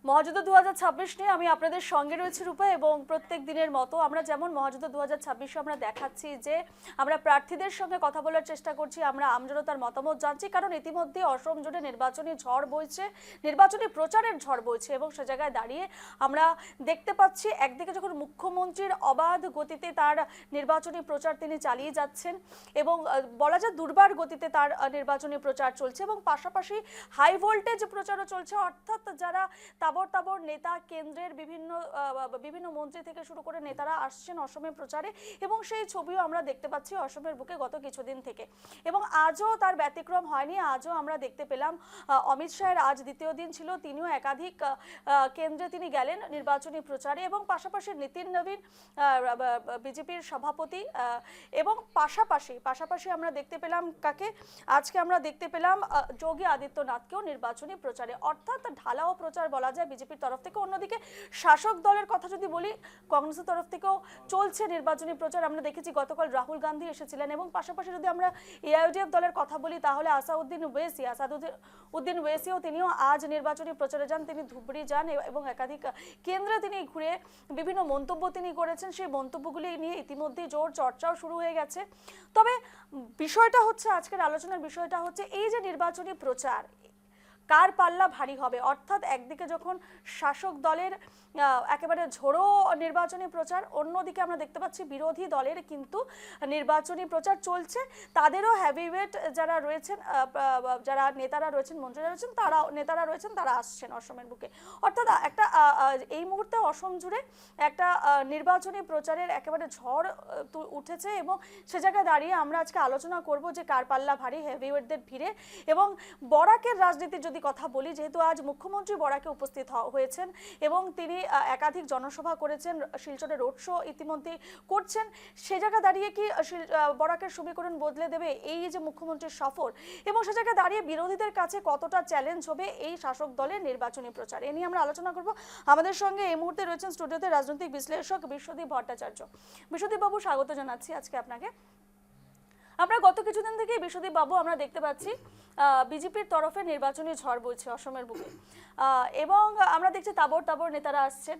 মহাযুদ্ধ 2026 নিয়ে আমি আপনাদের সঙ্গে রয়েছি রূপা, এবং প্রত্যেক দিনের মতো আমরা যেমন মহাযুদ্ধ 2026 আমরা দেখাচ্ছি যে আমরা প্রার্থীদের সঙ্গে কথা বলার চেষ্টা করছি, আমরা আমজনতার মতামত জানছি, কারণ ইতিমধ্যে অসম জুড়ে নির্বাচনী ঝড় বইছে, নির্বাচনী প্রচারের ঝড় বইছে, এবং সে জায়গায় দাঁড়িয়ে আমরা দেখতে পাচ্ছি একদিকে যখন মুখ্যমন্ত্রীর অবাধ গতিতে তার নির্বাচনী প্রচার তিনি চালিয়ে যাচ্ছেন এবং বলা যায় দুর্বার গতিতে তার নির্বাচনী প্রচার চলছে, এবং পাশাপাশি হাই ভোল্টেজ প্রচারও চলছে, অর্থাৎ যারা তাবর নেতা, কেন্দ্রের বিভিন্ন মন্ত্রী থেকে শুরু করে নেতারা আসছেন অসমে প্রচারে, এবং সেই ছবিও আমরা দেখতে পাচ্ছি অসমের বুকে গত কিছুদিন থেকে। এবং আজও তার ব্যতিক্রম হয়নি, আজও আমরা দেখতে পেলাম অমিত শাহের আজ দ্বিতীয় দিন ছিল, তিনিও একাধিক কেন্দ্রে তিনি গেলেন নির্বাচনী প্রচারে, এবং পাশাপাশি নীতিন নবীন বিজেপির সভাপতি, এবং পাশাপাশি আমরা দেখতে পেলাম কাকে, আজকে আমরা দেখতে পেলাম যোগী আদিত্যনাথকেও নির্বাচনী প্রচারে, অর্থাৎ ঢালাও প্রচার বলা যায় বিজেপির তরফ থেকে। অন্যদিকে শাসক দলের কথা যদি বলি, কংগ্রেসের তরফ থেকেও চলছে নির্বাচনী প্রচার, আমরা দেখেছি গতকাল রাহুল গান্ধী এসেছিলেন, এবং পাশাপাশি যদি আমরা এআইইউডিএফ দলের কথা বলি তাহলে আসাদুদ্দিন ওয়েসিও তিনিও আজ নির্বাচনী প্রচারে যান, তিনি ধুবড়ি যান এবং একাধিক কেন্দ্রে তিনি ঘুরে বিভিন্ন মন্তব্য তিনি করেছেন, সেই মন্তব্যগুলি নিয়ে ইতিমধ্যেই জোর চর্চাও শুরু হয়ে গেছে। তবে বিষয়টা হচ্ছে, আজকের আলোচনার বিষয়টা হচ্ছে এই যে নির্বাচনী প্রচার কার পাল্লা ভারী হবে, অর্থাৎ একদিকে যখন শাসক দলের একেবারে ঝোড়ো নির্বাচনী প্রচার, অন্যদিকে আমরা দেখতে পাচ্ছি বিরোধী দলের কিন্তু নির্বাচনী প্রচার চলছে, তাদেরও হেভিওয়েট যারা রয়েছেন, যারা নেতারা রয়েছেন, মন্ত্রীরা রয়েছেন, নেতারা রয়েছেন, তারা আসছেন অসমের বুকে। অর্থাৎ একটা এই মুহূর্তে অসম জুড়ে একটা নির্বাচনী প্রচারের একেবারে ঝড় উঠেছে, এবং সে জায়গায় দাঁড়িয়ে আমরা আজকে আলোচনা করব যে কার পাল্লা ভারী, হেভিওয়েটদের ভিড়ে। এবং বরাকের রাজনীতির যদি কথা বলি, যেহেতু আজ মুখ্যমন্ত্রী বরাকে উপস্থিত হয়েছেন এবং তিনি একাধিক জনসভা করেছেন, শিলচরে রোড শো ইতিমধ্যে করছেন, সে জায়গা দাঁড়িয়ে কি বরাকের সমীকরণ বদলে দেবে এই যে মুখ্যমন্ত্রীর সফর, এবং সে জায়গায় দাঁড়িয়ে বিরোধীদের কাছে কতটা চ্যালেঞ্জ হবে এই শাসক দলের নির্বাচনী প্রচার, এ নিয়ে আমরা আলোচনা করব। আমাদের সঙ্গে এই মুহূর্তে রয়েছেন স্টুডিওতে রাজনৈতিক বিশ্লেষক বিশ্বদীপ ভট্টাচার্য। বিশ্বদীপ বাবু, স্বাগত জানাচ্ছি আজকে আপনাকে। আমরা গত কিছুদিন থেকে বিশ্বদীপ বাবু আমরা দেখতে পাচ্ছি বিজেপির তরফে নির্বাচনী ঝড় বইছে অসমের বুকে, এবং আমরা দেখছি তাবর নেতারা আসছেন,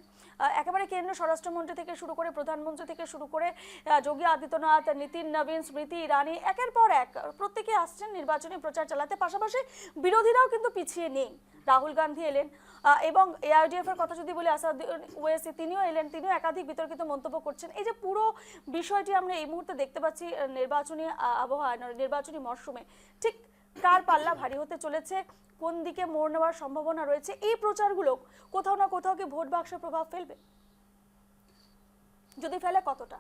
একেবারে কেন্দ্রীয় স্বরাষ্ট্রমন্ত্রী থেকে শুরু করে প্রধানমন্ত্রী থেকে শুরু করে যোগী আদিত্যনাথ, নীতিন নবীন, স্মৃতি ইরানি, একের পর এক প্রত্যেকে আসছেন নির্বাচনী প্রচার চালাতে। পাশাপাশি বিরোধীরাও কিন্তু পিছিয়ে নেই, রাহুল গান্ধী এলেন, এবং এআইইউডিএফ এর কথা যদি বলি আসাদুদ্দিন ওয়েসি তিনিও এলেন, তিনিও একাধিক বিতর্কিত মন্তব্য করছেন। এই যে পুরো বিষয়টি আমরা এই মুহূর্তে দেখতে পাচ্ছি নির্বাচনী আবহাওয়া, নির্বাচনী মরশুমে ঠিক কার পাল্লা ভারী হতে চলেছে, কোন দিকে মোড় নেওয়ার সম্ভাবনা রয়েছে, এই প্রচারগুলো কোথাও না কোথাও কি ভোট বাক্সে প্রভাব ফেলবে, যদি ফেলে কতটা?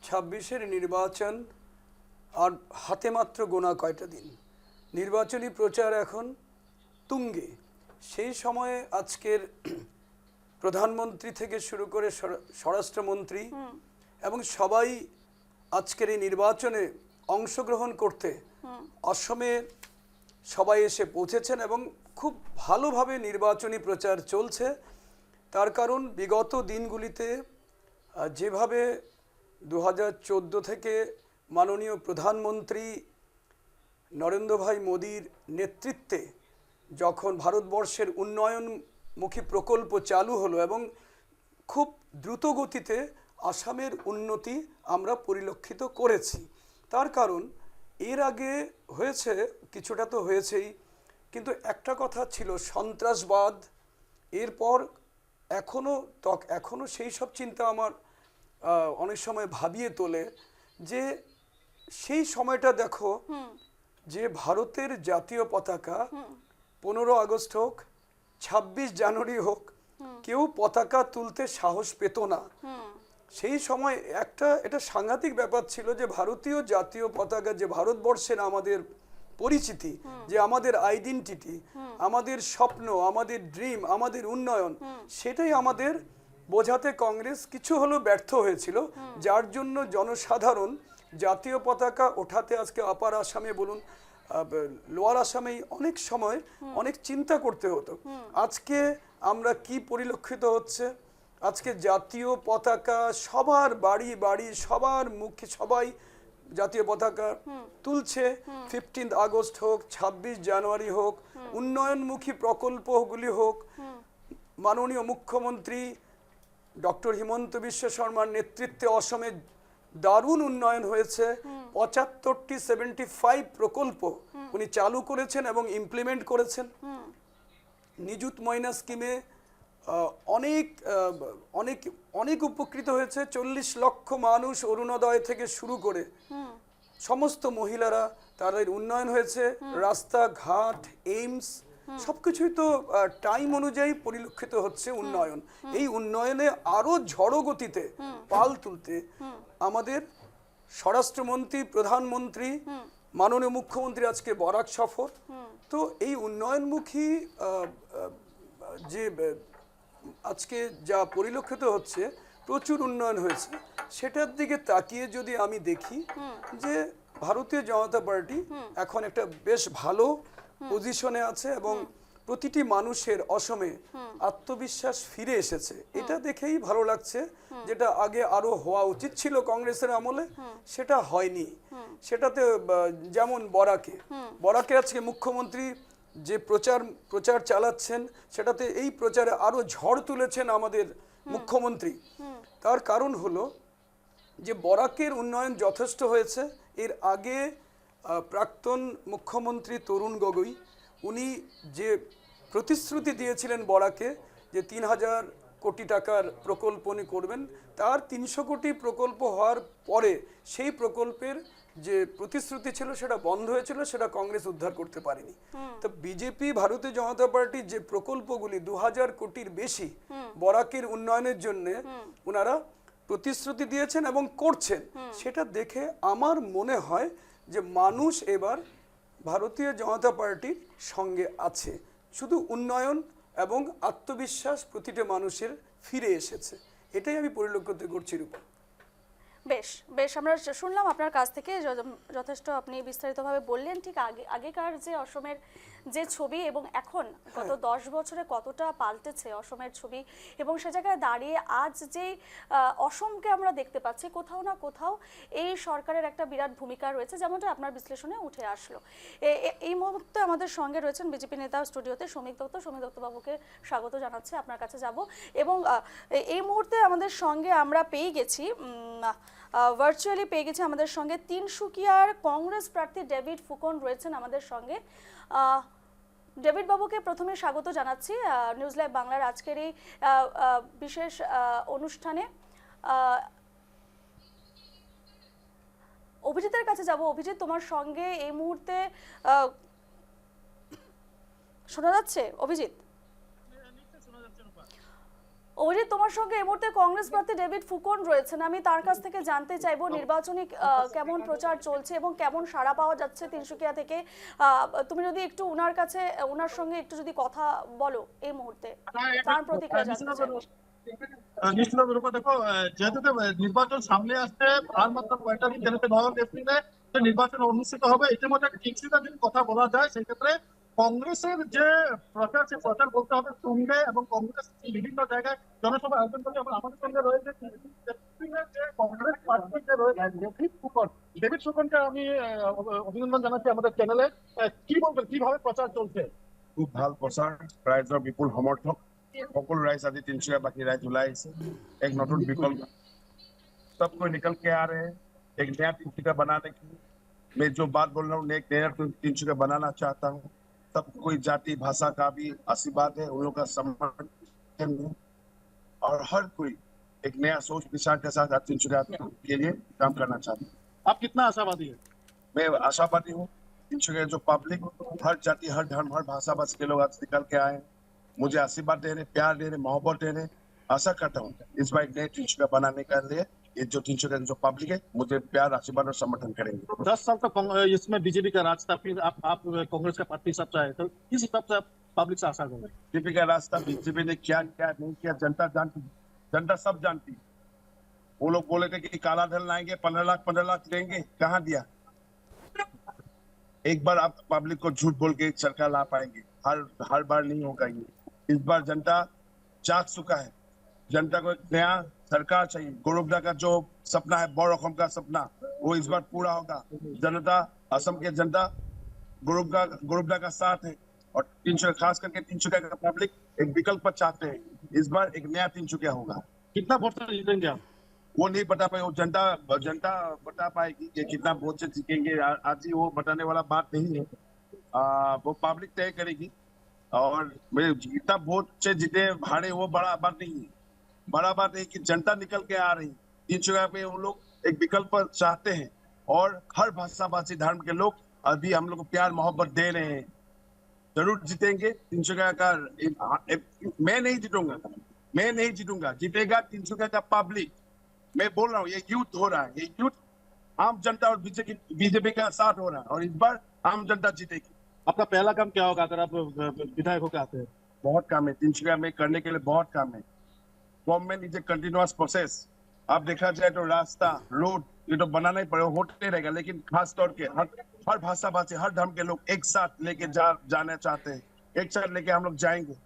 26-এর নির্বাচন আর হাতে মাত্র গোনা কয়টা দিন, নির্বাচনী প্রচার এখন তুঙ্গে। সেই সময়ে আজকের প্রধানমন্ত্রী থেকে শুরু করে স্বরাষ্ট্রমন্ত্রী এবং সবাই আজকের এই নির্বাচনে অংশগ্রহণ করতে অসমে সবাই এসে পৌঁছেছেন, এবং খুব ভালোভাবে নির্বাচনী প্রচার চলছে। তার কারণ বিগত দিনগুলিতে যেভাবে 2014 থেকে মাননীয় প্রধানমন্ত্রী নরেন্দ্র ভাই মোদির নেতৃত্বে যখন ভারতবর্ষের উন্নয়নমুখী প্রকল্প চালু হলো, এবং খুব দ্রুত গতিতে আসামের উন্নতি আমরা পরিলক্ষিত করেছি। তার কারণ এর আগে হয়েছে কিছুটা তো হয়েছেই, কিন্তু একটা কথা ছিল সন্ত্রাসবাদ, এরপর এখনো সেই সব চিন্তা আমার অনেক সময় ভাবিয়ে তোলে যে সেই সময়টা দেখো যে ভারতের জাতীয় পতাকা 15 আগস্ট হোক, 26 জানুয়ারি হোক, কেউ পতাকা তুলতে সাহস পেত না। সেই সময় এটা সাংঘাতিক ব্যাপার ছিল যে ভারতীয় জাতীয় পতাকা, যে ভারতবর্ষের আমাদের পরিচিতি, যে আমাদের আইডেন্টিটি, আমাদের স্বপ্ন, আমাদের ড্রিম, আমাদের উন্নয়ন, সেটাই আমাদের বোঝাতে কংগ্রেস কিছু হলেও ব্যর্থ হয়েছিল, যার জন্য জনসাধারণ জাতীয় পতাকা ওঠাতে আজকে আপার আসামে বলুন, লোয়ার আসামেই অনেক সময় অনেক চিন্তা করতে হতো। আজকে আমরা কি পরিলক্ষিত হচ্ছে, আজকে জাতীয় পতাকা সবার বাড়ি বাড়ি, সবার মুখে সবাই জাতীয় পতাকা তুলছে। 15 আগস্ট হোক, 26 জানুয়ারি হোক, উন্নয়নমুখী প্রকল্পগুলি হোক, মাননীয় মুখ্যমন্ত্রী ডক্টর হিমন্ত বিশ্ব শর্মার নেতৃত্বে অসমে দারুণ উন্নয়ন হয়েছে। 75টি 75 প্রকল্প উনি চালু করেছেন এবং ইমপ্লিমেন্ট করেছেন। নিযুত ময়না স্কিমে অনেক অনেক অনেক উপকৃত হয়েছে। 40 লক্ষ মানুষ অরুণোদয় থেকে শুরু করে সমস্ত মহিলারা তাদের উন্নয়ন হয়েছে। রাস্তাঘাট, এইমস সবকিছুই তো টাইম অনুযায়ী পরিলক্ষিত হচ্ছে উন্নয়ন। এই উন্নয়নে আরো ঝড়ো গতিতে পাল তুলতে আমাদের স্বরাষ্ট্রমন্ত্রী, প্রধানমন্ত্রী, মাননীয় মুখ্যমন্ত্রী আজকে বরাক সফর। তো এই উন্নয়নমুখী যে আজকে যা পরিলক্ষিত হচ্ছে, প্রচুর উন্নয়ন হয়েছে, সেটার দিকে তাকিয়ে যদি আমি দেখি যে ভারতীয় জনতা পার্টি এখন একটা বেশ ভালো পজিশনে আছে এবং প্রতিটি মানুষের অসমে আত্মবিশ্বাস ফিরে এসেছে। এটা দেখেই ভালো লাগছে, যেটা আগে আরো হওয়া উচিত ছিল কংগ্রেসের আমলে, সেটা হয়নি। সেটাতে যেমন বরাকে আজকে মুখ্যমন্ত্রী যে প্রচার চালাচ্ছেন, সেটাতে এই প্রচারে আরো ঝড় তুলেছেন আমাদের মুখ্যমন্ত্রী। তার কারণ হলো যে বরাকের উন্নয়ন যথেষ্ট হয়েছে। এর আগে প্রাক্তন মুখ্যমন্ত্রী তরুণ গগৈ উনি যে প্রতিশ্রুতি দিয়েছিলেন বরাকে যে 3000 কোটি টাকার প্রকল্প উনি করবেন, তার 300 কোটি প্রকল্প হওয়ার পরে সেই প্রকল্পের যে প্রতিশ্রুতি ছিল সেটা বন্ধ হয়েছিল, সেটা কংগ্রেস উদ্ধার করতে পারেনি। তো বিজেপি, ভারতীয় জনতা পার্টি যে প্রকল্পগুলি 2000 কোটির বেশি বরাকের উন্নয়নের জন্য ওনারা প্রতিশ্রুতি দিয়েছেন এবং করছেন, সেটা দেখে আমার মনে হয় যে মানুষ এবার ভারতীয় জনতা পার্টির সঙ্গে আছে। শুধু উন্নয়ন এবং আত্মবিশ্বাস প্রতিটা মানুষের ফিরে এসেছে, এটাই আমি পরিলক্ষিত করছি রূপা। বেশ বেশ, আমরা শুনলাম আপনার কাছ থেকে, যথেষ্ট আপনি বিস্তারিতভাবে বললেন। ঠিক আগেকার যে অসমের যে ছবি এবং এখন গত 10 বছরে কতটা পাল্টেছে অসমের ছবি, এবং সে জায়গায় দাঁড়িয়ে আজ যে অসমকে আমরা দেখতে পাচ্ছি, কোথাও না কোথাও এই সরকারের একটা বিরাট ভূমিকা রয়েছে, যেমনটা আপনার বিশ্লেষণে উঠে আসলো। এই মুহূর্তে আমাদের সঙ্গে রয়েছেন বিজেপি নেতা স্টুডিওতে সমীক দত্ত বাবুকে স্বাগত জানাচ্ছি, আপনার কাছে যাব। এবং এই মুহূর্তে আমাদের সঙ্গে আমরা পেয়ে গেছি, ভার্চুয়ালি পেয়ে গেছি আমাদের সঙ্গে তিনসুকিয়ার কংগ্রেস প্রার্থী ডেভিড ফুকন রয়েছেন আমাদের সঙ্গে। ডেভিড বাবুকে প্রথমে স্বাগত জানাচ্ছি নিউজ লাইভ বাংলার আজকের এই বিশেষ অনুষ্ঠানে। অভিজিতের কাছে যাব। অভিজিৎ, তোমার সঙ্গে এই মুহূর্তে শোনা যাচ্ছে? অভিজিৎ, তোমার সঙ্গে এই মুহূর্তে কংগ্রেস প্রার্থী ডেভিড ফুকন রয়েছেন। আমি তার কাছ থেকে জানতে চাইবো নির্বাচনী কেমন প্রচার চলছে এবং কেমন সাড়া পাওয়া যাচ্ছে তিনসুকিয়া থেকে। তুমি যদি একটু ওনার সঙ্গে একটু যদি কথা বলো এই মুহূর্তে, তার প্রতিক্রিয়া জানতে চাইবো। নিশ্চিত রূপে দেখো, যেহেতু নির্বাচন সামনে আসছে, আর মাত্র কয়েকটা দিন যেহেতু নভেম্বর এপ্রিলে নির্বাচন অনুষ্ঠিত হবে, ইতিমধ্যে কিছুটা দিন কথা বলা যায়। সেই ক্ষেত্রে কংগ্রেসের যে প্রচার, সে প্রচার বলতে হবে তুঙ্গে, এবং কংগ্রেস বিভিন্ন জায়গায় জনসভা আয়োজন করছে। আমাদের সঙ্গে রয়েছে যে কংগ্রেস প্রার্থী যে রয়েছে ডেভিড ফুকনকে আমি অভিনন্দন জানাচ্ছি আমাদের চ্যানেলে। কি বলবেন, কিভাবে প্রচার চলছে? খুব ভাল প্ৰচাৰ, ৰাইজৰ বিপুল সমৰ্থক, সকলো ৰাইজ আজি তিনচুকীয়া বাকী ৰাইজ ওলাই আহিছে। এক নতুন বিকল্প सब कोई निकल के आ रहे हैं एक नया तिनसुकिया बनाने की। मैं जो बात बोल रहा हूँ, एक नया तिनसुकिया बनाना चाहता हूँ। सब कोई जाति भाषा का भी आशीर्वाद है, उन लोगों का सम्मान है, और हर कोई एक नया सोच विचार के साथ तिनसुकिया के लिए काम करना चाहता हूँ। आप कितना आशावादी है? मैं आशावादी हूँ। तिनसुकिया जो पब्लिक, हर जाति, हर धर्म, हर भाषा बस के लोग आज निकल के आए, मुझे आशीर्वाद दे रहे, प्यार दे रहे, मोहब्बत दे रहे। आशा करता हूँ इस बार नए तिनसुकिया बनाने के लिए ये जो तिनसुकिया जो पब्लिक है मुझे प्यार, आशीर्वाद और समर्थन करेंगे। 10 साल तक इसमें बीजेपी का राज था, फिर आप कांग्रेस का पार्टी सब चाहे, तो किस हिसाब से आप पब्लिक से आशा करेंगे? बीजेपी का रास्ता बीजेपी ने क्या क्या नहीं किया जनता जानती, जनता सब जानती। वो लोग बोले थे कि काला धन लाएंगे, 15 लाख देंगे, कहाँ दिया? एक बार आप पब्लिक को झूठ बोल के सरकार ला पाएंगे? हर बार नहीं होगा ये। इस बार जनता जाग चुका है, जनता को एक नया सरकार चाहिए। गोरखपुर का जो सपना है, बड़ रकम का सपना, वो इस बार पूरा होगा। जनता, असम के जनता गोरखपुर का साथ है, और तिनसुकिया, खास करके तिनसुकिया का पब्लिक एक विकल्प चाहते हैं। इस बार एक नया तिनसुकिया होगा। कितना वोट से जीतेंगे आप? वो नहीं बता पाए, वो जनता जनता बता पाएगी कि कितना वोट से जीतेंगे। आज ही वो बताने वाला बात नहीं है, वो पब्लिक तय करेगी। और जितना वोट से जीते भाड़े वो बड़ा बात नहीं है। बड़ा बात है कि जनता निकल के आ रही। 3 जगह पे वो लोग एक विकल्प चाहते हैं और हर भाषा भाषी धर्म के लोग अभी हम लोग को प्यार मोहब्बत दे रहे हैं। जरूर जीतेंगे 3 जगह का। मैं नहीं जीतूंगा, मैं नहीं जीतूंगा, जीतेगा 3 जगह का पब्लिक। मैं बोल रहा हूँ, ये यूथ हो रहा है, ये यूथ आम जनता और बीजेपी का साथ हो रहा है और इस बार आम जनता जीतेगी। आपका पहला काम क्या होगा अगर आप विधायक होकर आते हैं? बहुत काम है 3 जगह में करने के लिए, बहुत काम है। Government is a continuous process. अब देखा जाए तो रास्ता रोड ये तो बनाना ही पड़ेगा, होते रहेगा, लेकिन खास तौर के हर भाषा भाषी हर धर्म के लोग एक साथ लेके जाना चाहते हैं। एक साथ लेके हम लोग जाएंगे,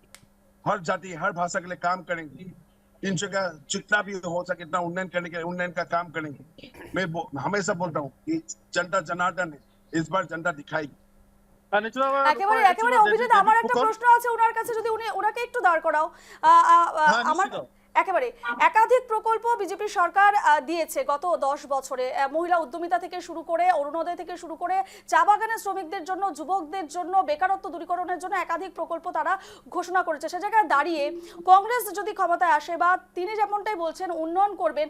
हर जाति हर भाषा के लिए काम करेंगे। 3 जगह जितना भी हो सके इतना उन्नयन करने के उन्नयन का काम करेंगे। मैं हमेशा बोलता हूँ कि जनता जनार्दन है, इस बार जनता दिखाएगी। একেবারে একেবারে অভিজিৎ, আমার একটা প্রশ্ন আছে ওনার কাছে, যদি উনি ওনাকে একটু দাঁড় করাও। আমার একেবারে একাধিক প্রকল্প বিজেপি সরকার দিয়েছে গত 10 বছরে, মহিলা উদ্যমিতা থেকে শুরু করে অরুণোদয় থেকে শুরু করে চা বাগানের শ্রমিকদের জন্য, যুবকদের জন্য, বেকারত্ব দূরীকরণের জন্য একাধিক প্রকল্প তারা ঘোষণা করেছে। সে জায়গায় দাঁড়িয়ে কংগ্রেস যদি ক্ষমতায় আসে বা তিনি যেমনটাই বলছেন উন্নয়ন করবেন,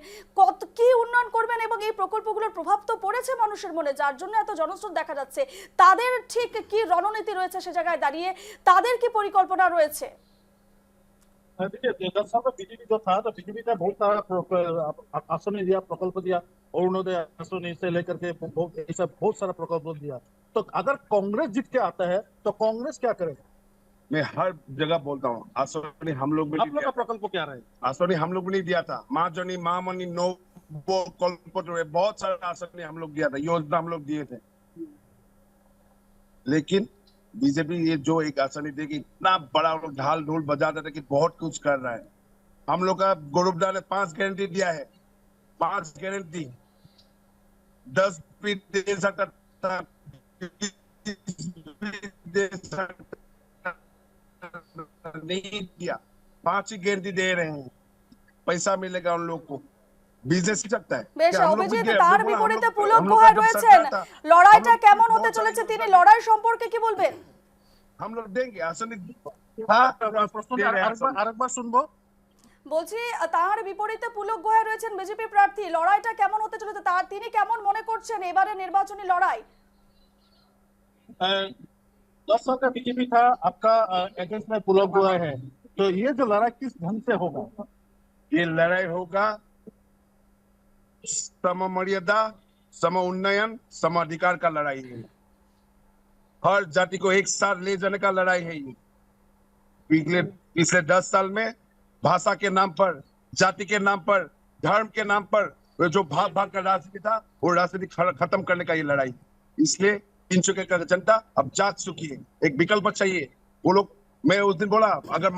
কি উন্নয়ন করবেন এবং এই প্রকল্পগুলোর প্রভাব তো পড়েছে মানুষের মনে, যার জন্য এত জনস্রোত দেখা যাচ্ছে, তাদের ঠিক কি রণনীতি রয়েছে সে জায়গায় দাঁড়িয়ে, তাদের কি পরিকল্পনা রয়েছে? देखिए 10 साल में बीजेपी जो था तो बीजेपी ने बहुत सारा आसन दिया, प्रकल्प दिया, अरुणोदय आसन से लेकर के ऐसा बहुत सारा प्रकल्प दिया। तो अगर कांग्रेस जीत के आता है तो कांग्रेस क्या करेगा? मैं हर जगह बोलता हूँ, आसोनी हम लोग भी आप लोग का प्रकल्प क्या रहे? आसोनी हम लोग भी नहीं दिया था। माँ जनी माँ मनी नो वो बहुत सारा आसोनी हम लोग दिया था, योजना हम लोग दिए थे। लेकिन बीजेपी ये जो एक आसानी देगी, इतना बड़ा लोग ढाल ढोल बजाते थे कि बहुत कुछ कर रहा है। हम लोग का गोरुबदा ने 5 गारंटी दिया है, 5 गारंटी 10 भी दे सकता था, नहीं दिया, 5 ही गारंटी दे रहे हैं। पैसा मिलेगा उन लोग को, बिजनेस की सकता है। বেশ অভিজিৎ, তার বিপরীতে পুলক গুহা রয়েছেন, লড়াইটা কেমন হতে চলেছে তিনি লড়াই সম্পর্কে কি বলবেন? हम लोग देंगे आसानी। আরেকবার শুনবো। বলছি তার বিপরীতে পুলক গুহা রয়েছেন বিজেপি প্রার্থী, লড়াইটা কেমন হতে চলেছে, তার তিনি কেমন মনে করছেন এবারে নির্বাচনী লড়াই? 10 साल का बीजेपी था, आपका अगेंस्ट में पुलक गुहा है, तो ये जो लड़ाई किस ढंग से होगा? ये लड़ाई होगा सम मर्यादा, सम उन्नयन, सम अधिकार का लड़ाई है। हर जाति को एक साथ ले जाने का लड़ाई है ये। पिछले 10 साल में भाषा के नाम पर, जाति के नाम पर, धर्म के नाम पर जो भाग भाग का राजनीति था, वो राजनीति खत्म करने का ये लड़ाई। इसलिए 3 जगह का जनता अब जाग चुकी है, एक विकल्प चाहिए। वो लोग, मैं उस दिन बोला अगर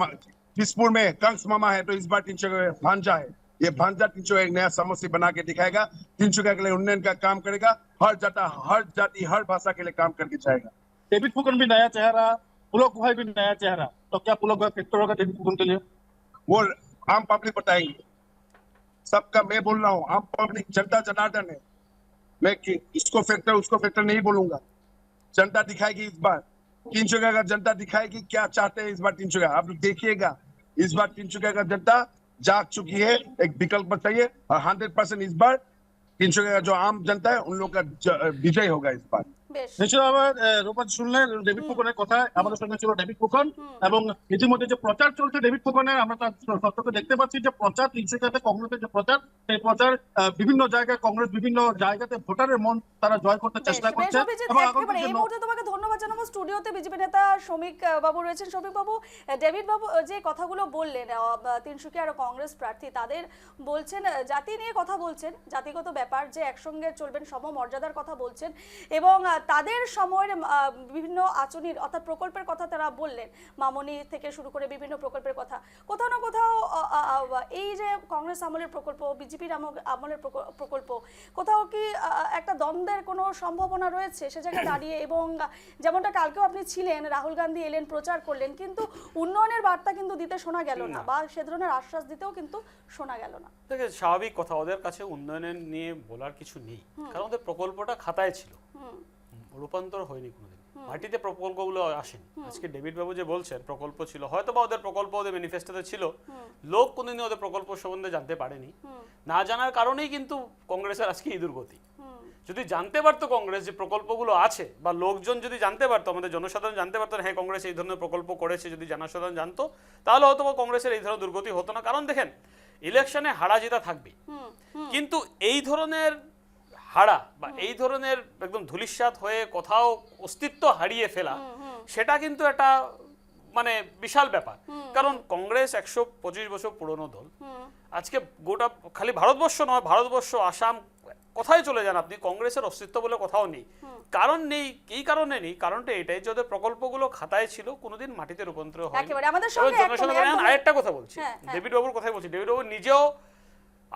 किसपुर में कंस मामा है तो इस बार 3 जगह भांजा है। ये भांजा 3 जगह एक नया समस्या बना के दिखाएगा, 3 जगह के लिए उन्नयन का काम करेगा, हर जाति हर भाषा के लिए काम करके जाएगा। डेविड फुकन भी नया चेहरा, पुलक गुहा भी नया चेहरा, तो क्या पुलक गुहा फैक्टर होगा डेविड फुकन के लिए? वो आम पब्लिक बताएंगे सबका। मैं बोल रहा हूँ आम पब्लिक, जनता जनार्दन है। मैं इसको फैक्टर उसको फैक्टर नहीं बोलूंगा, जनता दिखाएगी इस बार। 3 जगह का जनता दिखाएगी क्या चाहते हैं इस बार 3 जगह। आप देखिएगा इस बार 3 जगह का जनता जाग चुकी है, एक विकल्प चाहिए और 100% इस बार 3 जगह का जो आम जनता है उन लोग का विजय होगा इस बार। নিশ্চিতভাবে রূপা শুনলেন ডেভিড ফুকনের কথা, আমাদের সঙ্গে ছিল ডেভিড ফুকন। এবং ইতিমধ্যে যে প্রচার চলছে ডেভিড ফুকনের, আমরা তার সত্যকে দেখতে পাচ্ছি যে প্রচার তিনশিকাতে কংগ্রেসের যে প্রচার, সেই প্রচার বিভিন্ন জায়গায় কংগ্রেস বিভিন্ন জায়গাতে ভোটারের মন তারা জয় করতে চেষ্টা করছে। এবং এই মুহূর্তে তোমাকে ধন্যবাদ জানাবো। স্টুডিওতে বিজেপি নেতা শ্রমিক বাবু রয়েছেন। শ্রমিক বাবু, ডেভিড বাবু যে কথাগুলো বললেন তিনসুকিয়ার কংগ্রেস প্রার্থী, তাদের বলছেন জাতি নিয়ে কথা বলছেন, জাতিগত ব্যাপার যে একসঙ্গে চলবেন, সমমর্যাদার কথা বলছেন এবং তাদের সময়ের বিভিন্ন আচরণের অর্থাৎ প্রকল্পের কথা তারা বললেন, মামনি থেকে শুরু করে বিভিন্ন প্রকল্পের কথা। কোথাও না কোথাও এই যে কংগ্রেস আমলের প্রকল্প, বিজেপির আমলের প্রকল্প, কোথাও কি একটা দ্বন্দ্বের কোনো সম্ভাবনা রয়েছে সে জায়গায় দাঁড়িয়ে? এবং যেমনটা কালকেও আপনি ছিলেন, রাহুল গান্ধী এলেন, প্রচার করলেন, কিন্তু উন্নয়নের বার্তা কিন্তু দিতে শোনা গেল না, বা সে ধরনের আশ্বাস দিতেও কিন্তু শোনা গেল না। দেখে স্বাভাবিক কথা, ওদের কাছে উন্নয়নের নিয়ে বলার কিছু নেই, কারণ ওদের প্রকল্পটা খাতায় ছিল, রূপান্তর হয়নি কোনোদিন, মাটিতে প্রকল্পগুলো আসেনি। আজকে ডেভিড বাবু যে বলছেন প্রকল্প ছিল, হয়তো বা ওদের প্রকল্প ওদের ম্যানিফেস্টোতে ছিল, লোক কোনোদিন ওদের প্রকল্প সম্বন্ধে জানতে পারেনি, না জানার কারণেই কিন্তু কংগ্রেসের আজকে এই দুর্গতি। যদি জানতে পারতো কংগ্রেস যে প্রকল্পগুলো আছে, বা লোকজন যদি জানতে পারতো, আমাদের জনসাধারণ জানতে পারতো হ্যাঁ কংগ্রেস এই ধরনের প্রকল্প করেছে, যদি জনসাধারণ জানতো, তাহলে হয়তো বা কংগ্রেসের এই ধরনের দুর্গতি হতো না। কারণ দেখেন, ইলেকশনে হারা জেতা থাকবে, কিন্তু এই ধরনের হারা বা এই ধরনের একদম ধূলিসাৎ হয়ে কোথাও অস্তিত্ব হারিয়ে ফেলা, সেটা কিন্তু একটা মানে বিশাল ব্যাপার। কারণ কংগ্রেস 125 বছর পুরনো দল, আজকে গোটা খালি ভারতবর্ষ নয়, ভারতবর্ষ, আসাম, কোথায় চলে যান আপনি, কংগ্রেসের অস্তিত্ব বলে কোথাও নেই। কারণ নেই, এই কারণে নেই, কারণটা এটাই যে ওদের প্রকল্পগুলো খাতায় ছিল, কোনোদিন মাটিতে রূপান্তর হয়নি। একেবারে আমাদের সঙ্গে আরেকটা কথা বলছি, হ্যাঁ। ডেভিড বাবুর কথাই বলছি, ডেভিড বাবু নিজেও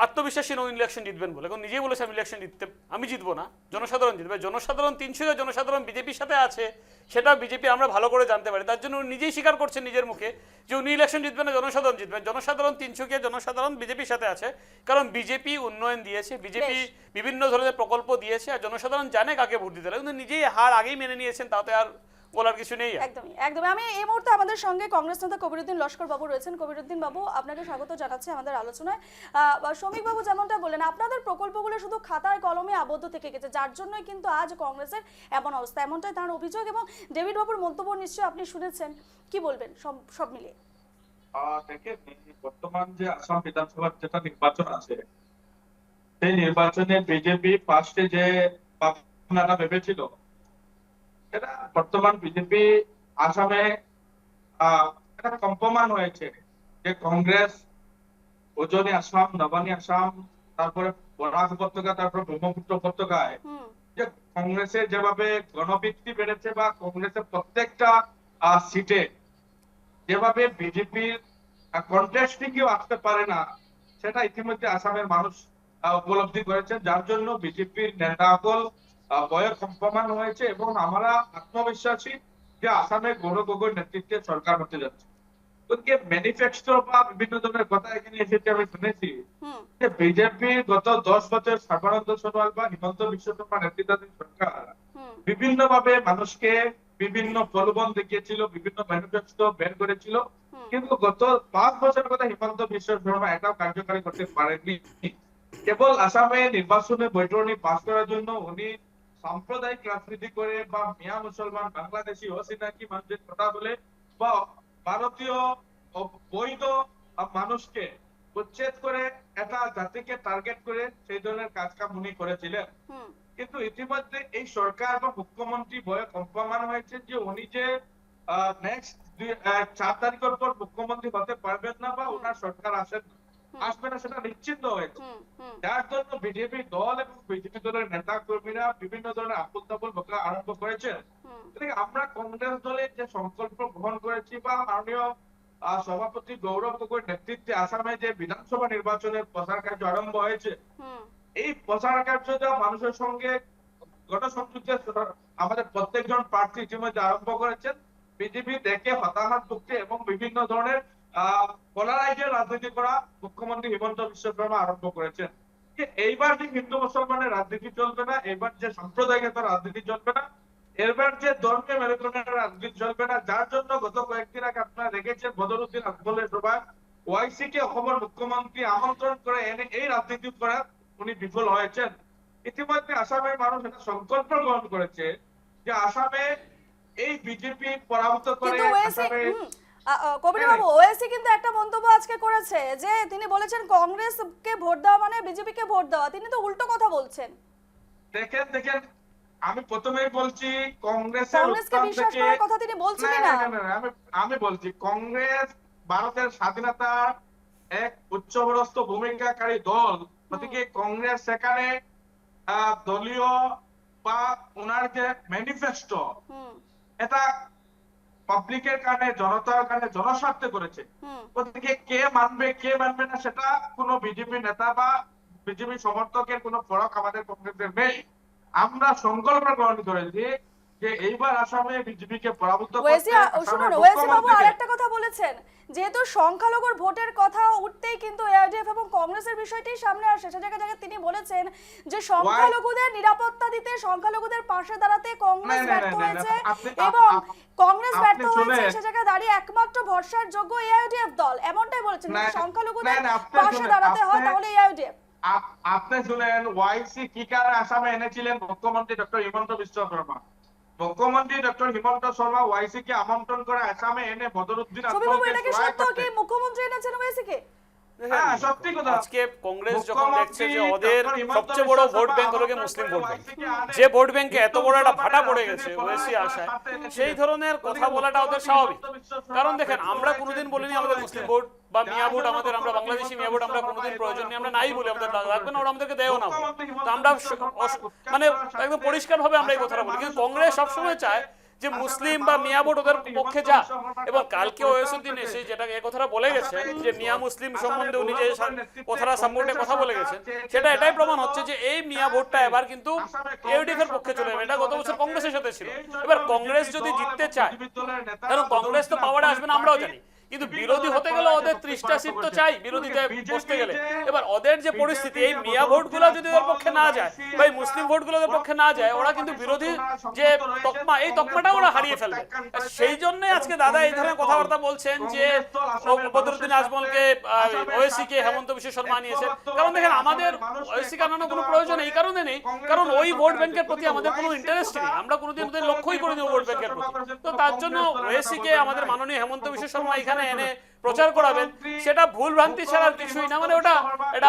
আত্মবিশ্বাসী নন ইলেকশন জিতবেন বলে, কারণ নিজেই বলেছে আমি ইলেকশন জিততে, আমি জিতবো না, জনসাধারণ জিতবে। জনসাধারণ 300 জনসাধারণ বিজেপির সাথে আছে, সেটা বিজেপি আমরা ভালো করে জানতে পারি, তার জন্য উনি নিজেই স্বীকার করছেন নিজের মুখে যে উনি ইলেকশন জিতবেন না, জনসাধারণ জিতবেন। জনসাধারণ 300 জনসাধারণ বিজেপির সাথে আছে, কারণ বিজেপি উন্নয়ন দিয়েছে, বিজেপি বিভিন্ন ধরনের প্রকল্প দিয়েছে, আর জনসাধারণ জানে কাকে ভোট দিতে হবে, কিন্তু নিজেই হার আগেই মেনে নিয়েছেন, তাতে আর বলার কিছু নেই। একদমই একদমই। আমি এই মুহূর্তে আমাদের সঙ্গে কংগ্রেস নেতা কবিরউদ্দিন লস্কর বাবু রয়েছেন। কবিরউদ্দিন বাবু, আপনাকে স্বাগত জানাচ্ছি আমাদের আলোচনায়। শ্রমিক বাবু যেমনটা বললেন, আপনাদের প্রকল্পগুলো শুধু খাতায় কলমে আবদ্ধ থেকে গেছে, যার জন্যই কিন্তু আজ কংগ্রেসের এমন অবস্থা, এমনটাই তার অভিযোগ। এবং ডেভিড বাবুর মন্তব্য নিশ্চয়ই আপনি শুনেছেন, কি বলবেন সব মিলিয়ে? দেখেন, বর্তমান যে আসাম বিধানসভার যেটা নির্বাচন আছে, সেই নির্বাচনে বিজেপি ফার্স্টে যে ভাবনাটা ভেবেছিল, এটা বর্তমান বিজেপি আসামে একটা কম্পমান হয়েছে, যে কংগ্রেস উজনি আসাম, নবানী আসাম, তারপরে বরাক উপত্যকা, তারপরে ব্রহ্মপুত্র উপত্যকায় যে কংগ্রেসের যেভাবে গণভিত্তি বেড়েছে, বা কংগ্রেসের প্রত্যেকটা সিটে যেভাবে বিজেপির কন্টেস্টে কেউ আসতে পারে না, সেটা ইতিমধ্যে আসামের মানুষ উপলব্ধি করেছেন, যার জন্য বিজেপির নেতাসকল ভয়ে কম্পমান হয়েছে। এবং আমরা আত্মবিশ্বাসী যে আসামে গৌরব গগৈর নেতৃত্বে সরকার হতে যাচ্ছে। ম্যানিফেস্টো বা বিভিন্ন ধরনের কথা এখানে এসেছে, আমি শুনেছি যে বিজেপি গত 10 বছর সর্বানন্দ সোনোয়াল বা হিমন্ত বিশ্ব শর্মা নেতৃত্বাধীন সরকার বিভিন্ন ভাবে মানুষকে বিভিন্ন প্রলোভন দেখিয়েছিল, বিভিন্ন ম্যানিফেস্টো বের করেছিল, কিন্তু গত 5 বছরের কথা হিমন্ত বিশ্ব শর্মা এটাও কার্যকারী করতে পারেননি। কেবল আসামে নির্বাচনে বৈতরণী পাস করার জন্য উনি সাম্প্রদায়িক রাজনীতি করে, বা মিয়া মুসলমান, বাংলাদেশি, অচিনাকি মানুষের কথা বলে, বা ভারতীয় বৈধ মানুষকে উচ্ছেদ করে একটা জাতিকে টার্গেট করে সেই ধরনের কাজকাম উনি করেছিলেন। কিন্তু ইতিমধ্যে এই সরকার বা মুখ্যমন্ত্রী ভয়ে কম্পমান হয়েছে যে উনি যে নেক্সট 4 তারিখের পর মুখ্যমন্ত্রী হতে পারবেন না, বা ওনার সরকার আসবে না, সেটা নিশ্চিত হয়েছে। যার জন্য বিজেপি দল এবং বিজেপি দলের নেতা কর্মীরা বিভিন্ন ধরনের আপল তাপল বকা আরম্ভ করেছেন। আমরা কংগ্রেস দলের যে সংকল্প গ্রহণ করেছি, বা মাননীয় সভাপতি গৌরব গগৈর নেতৃত্বে আসামে যে বিধানসভা নির্বাচনের প্রচার কার্য আরম্ভ হয়েছে, এই প্রচার কার্যটা মানুষের সঙ্গে গণসংযোগের আমাদের প্রত্যেকজন প্রার্থী ইতিমধ্যে আরম্ভ করেছেন। বিজেপি দেখে হতাহত ভুগছে এবং বিভিন্ন ধরনের পোলারাইজের রাজনীতি করা মুখ্যমন্ত্রী হিমন্ত বিশ্ব শর্মা আরম্ভ করেছেন। এইবার যে হিন্দু মুসলমানের রাজনীতি চলবে না, এবার যে সাম্প্রদায়িকতার রাজনীতি চলবে না, এবার যে ধর্মীয় মেরুকরণের রাজনীতি চলবে না, যার জন্য গত কয়েকদিন আগে আপনারা দেখেছেন বদরুদ্দিন আজমলের সভায় ওয়াইসি কে অসমের মুখ্যমন্ত্রী আমন্ত্রণ করে এনে এই রাজনীতি করা উনি বিফল হয়েছেন। ইতিমধ্যে আসামের মানুষ একটা সংকল্প গ্রহণ করেছে যে আসামে এই বিজেপি পরাভূত করে আসামে কবির বাবু, ওএসসি কিন্তু একটা মন্তব্য আজকে করেছে যে তিনি বলেছেন কংগ্রেসকে ভোট দেওয়া মানে বিজেপিকে ভোট দেওয়া। তিনি তো উল্টো কথা বলছেন। দেখেন আমি প্রথমেই বলছি কংগ্রেসকে বিশ্বাস করার কথা তিনি বলছেন না। আমি বলছি কংগ্রেস ভারতের স্বাধীনতার এক উচ্চপদস্থ ভূমিকাকারী দল, গতিকে কংগ্রেস সেখানে দলীয় বা ওনার যে ম্যানিফেস্টো, এটা পাবলিকের কারণে, জনতার কারণে, জনস্বার্থে করেছে। ওদিকে কে মানবে কে মানবে না সেটা কোনো বিজেপি নেতা বা বিজেপি সমর্থকের কোনো ফরক আমাদের কংগ্রেসের নেই। আমরা সংকল্প গ্রহণ করেছি যে এইবার আসামে বিজেপিকে পরাভূত ওয়েসি করতে। শুনুন, আসামের ওয়েসি বাবু মুখ্যমন্ত্রীকে- আরেকটা কথা বলেছেন, যেহেতু সংখ্যালঘুর ভোটের কথা উঠতেই কিন্তু এআইডিএফ এবং কংগ্রেসের বিষয়টি সামনে আসে, সে জায়গায় তিনি বলেছেন যে সংখ্যালঘুদের নিরাপত্তা দিতে, সংখ্যালঘুদের পাশে দাঁড়াতে কংগ্রেস না, না, ব্যর্থ না, না, হয়েছে আপনি- এবং আপ- কংগ্রেস আপনি ব্যর্থ হয়েছে, শুনেন। সে জায়গায় দাঁড়িয়ে একমাত্র ভরসার যোগ্য এআইডিএফ দল, এমনটাই বলেছেন। না, যদি সংখ্যালঘুদের না, আপনি পাশে শুনেন, দাঁড়াতে হয় আপনি- তাহলে এআইডিএফ। আপনি শুনেন ওয়াইসি কি কারণে আসামে এনেছিলেন মুখ্যমন্ত্রী ডক্টর হিমন্ত বিশ্ব শর্মা। মুখ্যমন্ত্রী ডক্টর হিমন্ত শর্মা ওয়াইসি কে আমন্ত্রণ করে আসামে এনে বদরুদ্দিন ছবি বাবু, আজমলকে এটা কি সহায় সত্য করতে। কি মুখ্যমন্ত্রী এনেছেন ওয়েসিকে? হ্যাঁ, সত্যি কথা। আজকে কংগ্রেস যখন মুখ্যমন্ত্রী দেখছে যে ওদের ডক্টর হিমন্ত সবচেয়ে বড় বিশ্ব ভোট শর্মা ব্যাংক হলো আমন্ত্রণ মুসলিম করে ভোট ব্যাংক, ওয়াইসিকে আনে। যে ভোট ব্যাংকে এত বড় একটা ভাটা পড়ে রাজনীতি গেছে করার ওয়েসি জন্য আশায়, সাথে এনেছিলেন। সেই ধরনের কথা বলাটা ওদের স্বাভাবিক। কারণ দেখেন, আমরা কোনোদিন বলিনি আমাদের মুসলিম ভোট বা মিয়া ভোট আমাদের, আমরা বাংলাদেশি মিয়া ভোট আমরা কোনোদিন প্রয়োজন নেই, আমরা নাই বলি, আমাদের লাগবে না, ওরা আমাদেরকে দেয়ও না। তো আমরা মানে একদম পরিষ্কার ভাবে আমরা এই কথাটা বলি। কিন্তু কংগ্রেস সবসময় চায় যে মুসলিম বা মিয়া ভোট ওদের পক্ষে যা। এবং কালকে ওয়েসুদ্দিন এসে যেটা এই কথাটা বলে গেছে যে মিয়া মুসলিম সম্বন্ধে উনি যে কথাটা সাপোর্টে কথা বলে গেছেন, সেটা এটাই প্রমাণ হচ্ছে যে এই মিয়া ভোটটা এবার কিন্তু ইউডিএফ এর পক্ষে চলে যাবে। এটা গত বছর কংগ্রেসের সাথে ছিল। এবার কংগ্রেস যদি জিততে চায়, কারণ কংগ্রেস তো পাওয়ারে আসবে না আমরাও জানি, কিন্তু বিরোধী হতে গেলে ওদের 30টা সিট তো চাই বিরোধীতে বসতে গেলে। এবার ওদের যে পরিস্থিতি, এই মিয়া ভোটগুলো যদি ওর পক্ষে না যায় বা এই মুসলিম ভোটগুলো ওদের পক্ষে না যায়, ওরা কিন্তু বিরোধী যে তকমা, এই তকমাটা ওরা হারিয়ে ফেলবে। সেই জন্য আজকে দাদা এই ধরনের কথাবার্তা বলছেন যে বদরুদ্দিন আজমলকে, ওয়েসি কে হেমন্ত বিশ্ব শর্মা নিয়েছে। কারণ দেখেন, আমাদের ওয়েসি কে আনানোর কোনো প্রয়োজন এই কারণে নেই, কারণ ওই ভোট ব্যাংকের প্রতি আমাদের কোনো ইন্টারেস্ট নেই, আমরা কোনোদিন ওদের লক্ষ্যই করিনি ভোট ব্যাংকের প্রতি। তো তার জন্য ওয়েসি কে আমাদের মাননীয় হেমন্ত বিশ্ব শর্মা এখানে এনে প্রচার করাবেন, সেটা ভুল ভ্রান্তি ছাড়া আর কিছুই না। মানে ওটা এটা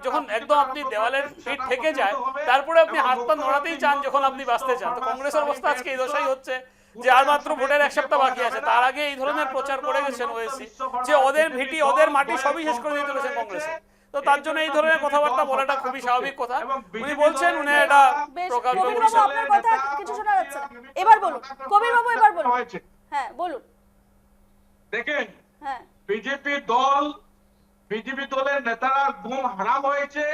যখন একদম আপনি দেওয়ালের পিঠ থেকে যায়, তারপরে আপনি হাত পা নড়াতেই চান যখন আপনি বাঁচতে চান। তো কংগ্রেসের অবস্থা আজকে এই দশাই হচ্ছে যে আর মাত্র ভোটের 1 সপ্তাহ বাকি আছে, তার আগে এই ধরনের প্রচার করে গেছেন ওয়েসি যে ওদের ভিটি ওদের মাটি সবই শেষ করে দিয়ে চলেছেন কংগ্রেসে। তো তার জন্য এই ধরনের কথাবার্তা বলাটা খুবই স্বাভাবিক কথা। উনি বলছেন উনি এটা বেশ, প্রকাশ কবির করছেন। বাবু আপনার কথা কিছু শোনা যাচ্ছে না, এবার বলুন কবির বাবু, এবার বলুন। হয়েছে। হ্যাঁ বলুন। দেখেন, হ্যাঁ, বিজেপি দলের নেতারা ঘুম হারাম হয়েছে,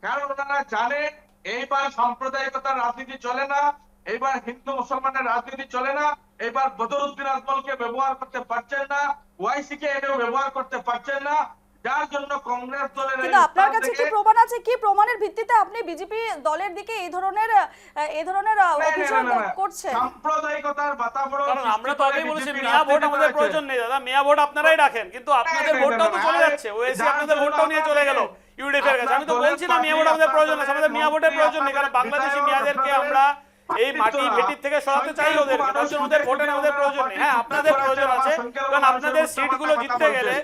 কারণ ওনারা জানে এইবার সাম্প্রদায়িকতার রাজনীতি চলে না, এইবার হিন্দু মুসলমানের রাজনীতি চলে না, এইবার বদরুদ্দিন আজমলকে ব্যবহার করতে পারছেন না, ওয়াইসি কে এনেও ব্যবহার করতে পারছেন না, যার জন্য কংগ্রেস দলের কিন্তু আপনার কাছে কি প্রমাণ আছে, কি প্রমাণের ভিত্তিতে আপনি বিজেপি দলের দিকে এই ধরনের অভিযোগ করছেন? সাম্প্রদায়িকতার বাতাবরণ, কারণ আমরা তো আগেই বলেছি মিয়া ভোট আমাদের প্রয়োজন নেই দাদা, মিয়া ভোট আপনারাই রাখেন, কিন্তু আপনাদের ভোটটাও তো চলে যাচ্ছে, ওএসি আপনাদের ভোটটাও নিয়ে চলে গেল ইউডিএফ এর কাছে। আমি তো বলছি না মিয়া ভোট আমাদের প্রয়োজন আছে, আমাদের মিয়া ভোটের প্রয়োজন নেই, কারণ বাংলাদেশি মিয়াদেরকে আমরা এই মাটি ভেটির থেকে সরাতে চাই ওদের, তার জন্য ওদের ভোটের আমাদের প্রয়োজন নেই। হ্যাঁ, আপনাদের প্রয়োজন আছে, কারণ আপনাদের সিটগুলো জিততে গেলে,